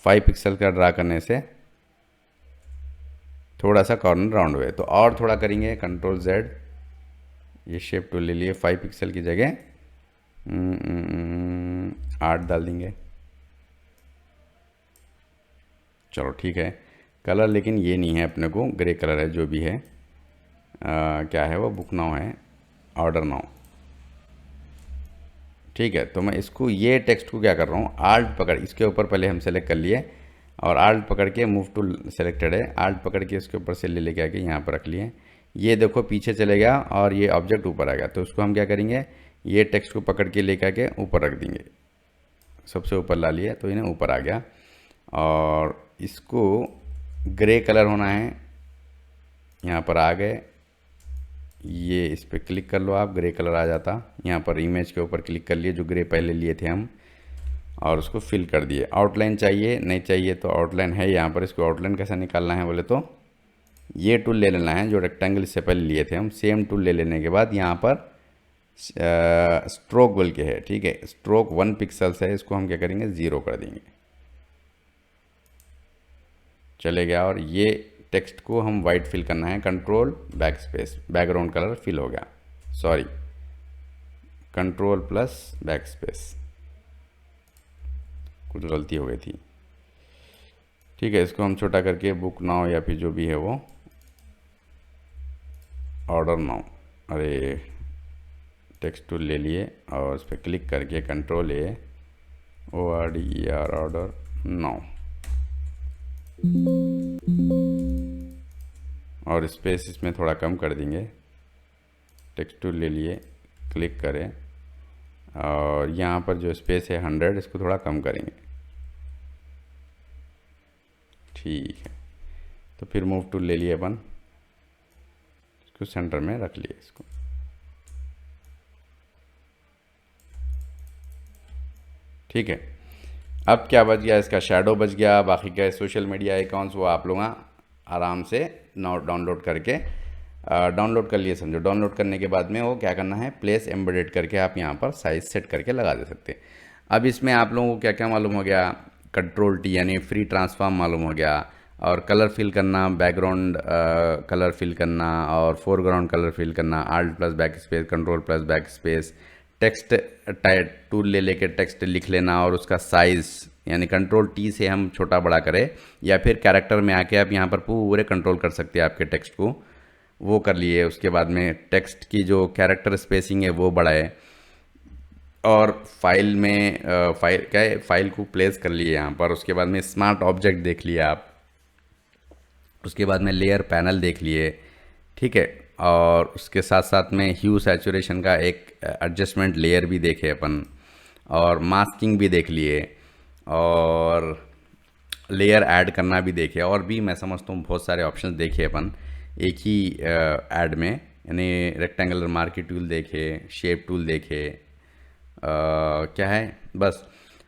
5 पिक्सल का ड्रा करने से थोड़ा सा कॉर्नर राउंड हुए, तो और थोड़ा करेंगे, कंट्रोल Z, ये शेप टूल ले लिए, 5 पिक्सल की जगह 8 डाल देंगे। चलो ठीक है, कलर लेकिन ये नहीं है अपने को, ग्रे कलर है जो भी है, क्या है वो, बुक नाउ है, ऑर्डर नाउ। ठीक है, तो मैं इसको, ये टेक्स्ट को क्या कर रहा हूँ, आल्ट पकड़, इसके ऊपर पहले हम सेलेक्ट कर लिए, और आल्ट पकड़ के, मूव टूल सेलेक्टेड है, आल्ट पकड़ के इसके ऊपर से ले लेके आके यहाँ पर रख लिए। ये देखो पीछे चले गया और ये ऑब्जेक्ट ऊपर आ गया, तो उसको हम क्या करेंगे, ये टेक्स्ट को पकड़ के लेकर के ऊपर रख देंगे, सबसे ऊपर ला लिए तो इन्हें ऊपर आ गया। और इसको ग्रे कलर होना है, यहाँ पर आ गए, ये इस पर क्लिक कर लो आप, ग्रे कलर आ जाता। यहाँ पर इमेज के ऊपर क्लिक कर लिए जो ग्रे पहले लिए थे हम, और उसको फिल कर दिए। आउटलाइन चाहिए, नहीं चाहिए तो आउटलाइन है यहाँ पर, इसको आउटलाइन कैसे निकालना है बोले तो ये टूल ले लेना है जो रेक्टेंगल इससे पहले लिए थे हम। सेम टूल ले लेने के बाद यहाँ पर स्ट्रोक बोल के है, ठीक है, स्ट्रोक 1 पिक्सल्स है, इसको हम क्या करेंगे, 0 कर देंगे, चले गया। और ये टेक्स्ट को हम वाइट फिल करना है, control backspace, background colour fill हो गया, sorry control plus backspace, कुछ गलती हो गई थी। ठीक है, इसको हम छोटा करके बुक नाउ या फिर जो भी है वो ऑर्डर नाउ, अरे टेक्स्ट टूल ले लिए और उस पर क्लिक करके कंट्रोल ए ORDER ऑर्डर नाउ, और स्पेस इसमें थोड़ा कम कर देंगे। टेक्स्ट टूल ले लिए, क्लिक करें और यहाँ पर जो स्पेस है 100, इसको थोड़ा कम करेंगे। ठीक है, तो फिर मूव टूल ले लिए अपन, इसको सेंटर में रख लिए इसको। ठीक है, अब क्या बच गया, इसका शैडो बच गया, बाकी का सोशल मीडिया अकाउंट्स वो आप लोग आराम से डाउनलोड करके डाउनलोड कर लिए समझो। डाउनलोड करने के बाद में वो क्या करना है, प्लेस एम्बेडेड करके आप यहाँ पर साइज सेट करके लगा दे सकते हैं। अब इसमें आप लोगों को क्या क्या मालूम हो गया, कंट्रोल T यानी फ्री ट्रांसफॉर्म मालूम हो गया, और कलर फिल करना, बैकग्राउंड कलर फिल करना और फोरग्राउंड कलर फिल करना, alt plus back space, control plus back space, text tool ले लेके टेक्स्ट लिख लेना और उसका साइज़ यानी कंट्रोल T से हम छोटा बड़ा करें, या फिर कैरेक्टर में आके आप यहाँ पर पूरे कंट्रोल कर सकते हैं आपके टेक्स्ट को। वो कर लिए। उसके बाद में टेक्स्ट की जो कैरेक्टर स्पेसिंग है वो बढ़ाए, और फाइल में फाइल क्या है, फाइल को प्लेस कर लिए यहाँ पर। उसके बाद में स्मार्ट ऑब्जेक्ट देख लिए आप, उसके बाद में लेयर पैनल देख लिए, ठीक है। और उसके साथ साथ में ह्यू सैचुरेशन का एक एडजस्टमेंट लेयर भी देखे अपन, और मास्किंग भी देख लिए, और लेयर ऐड करना भी देखे, और भी मैं समझता हूँ बहुत सारे ऑप्शंस देखे अपन एक ही ऐड में, यानी रेक्टेंगुलर मार्की टूल देखे, शेप टूल देखे, क्या है बस,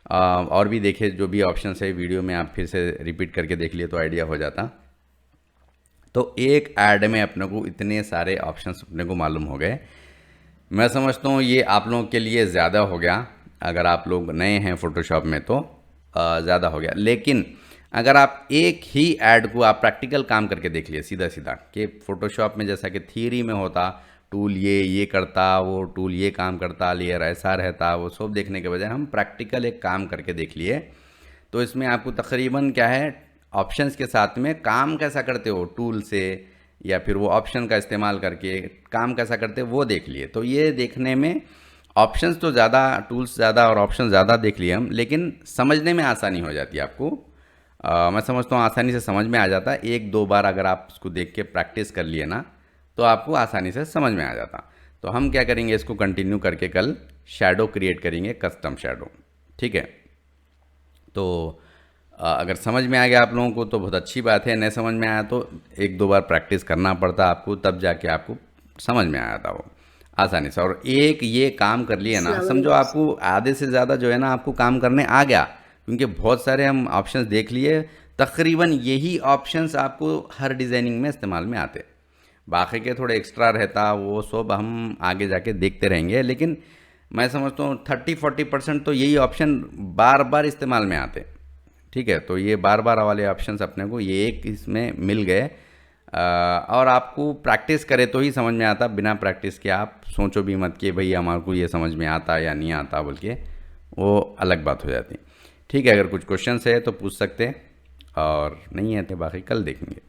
और भी देखे जो भी ऑप्शंस है। वीडियो में आप फिर से रिपीट करके देख लिए तो आइडिया हो जाता। तो एक ऐड में अपने को इतने सारे ऑप्शंस अपने को मालूम हो गए। मैं समझता हूँ ये आप लोगों के लिए ज़्यादा हो गया, अगर आप लोग नए हैं फोटोशॉप में तो ज़्यादा हो गया। लेकिन अगर आप एक ही ऐड को आप प्रैक्टिकल काम करके देख लिए सीधा सीधा, कि फोटोशॉप में जैसा कि थियरी में होता, टूल ये करता, वो टूल ये काम करता, लेयर ऐसा रहता, वो सब देखने के बजाय हम प्रैक्टिकल एक काम करके देख लिए, तो इसमें आपको तकरीबन क्या है, ऑप्शंस के साथ में काम कैसा करते हो टूल से, या फिर वो ऑप्शन का इस्तेमाल करके काम कैसा करते हो वो देख लिए। तो ये देखने में ऑप्शंस तो ज़्यादा, टूल्स ज़्यादा और ऑप्शन ज़्यादा देख लिए हम, लेकिन समझने में आसानी हो जाती है आपको। मैं समझता हूँ आसानी से समझ में आ जाता है। एक दो बार अगर आप उसको देख के प्रैक्टिस कर लिए ना, तो आपको आसानी से समझ में आ जाता। तो हम क्या करेंगे, इसको कंटिन्यू करके कल शैडो क्रिएट करेंगे, कस्टम शैडो, ठीक है। तो अगर समझ में आ गया आप लोगों को तो बहुत अच्छी बात है, नहीं समझ में आया तो एक दो बार प्रैक्टिस करना पड़ता आपको, तब जाके आपको समझ में आया था वो आसानी से। और एक ये काम कर लिए ना, समझो आपको आधे से ज़्यादा जो है ना आपको काम करने आ गया, क्योंकि बहुत सारे हम ऑप्शंस देख लिए। तकरीबन यही ऑप्शंस आपको हर डिज़ाइनिंग में इस्तेमाल में आते, बाकी के थोड़े एक्स्ट्रा रहता, वो सब हम आगे जाके देखते रहेंगे। लेकिन मैं समझता हूँ 30-40% तो यही ऑप्शन बार बार इस्तेमाल में आते, ठीक है। तो ये बार बार वाले ऑप्शंस अपने को ये एक इसमें मिल गए, और आपको प्रैक्टिस करे तो ही समझ में आता। बिना प्रैक्टिस के आप सोचो भी मत कि भाई हमारे को ये समझ में आता या नहीं आता, बोल के वो अलग बात हो जाती, ठीक है। अगर कुछ क्वेश्चंस है तो पूछ सकते हैं, और नहीं है तो बाकी कल देखेंगे।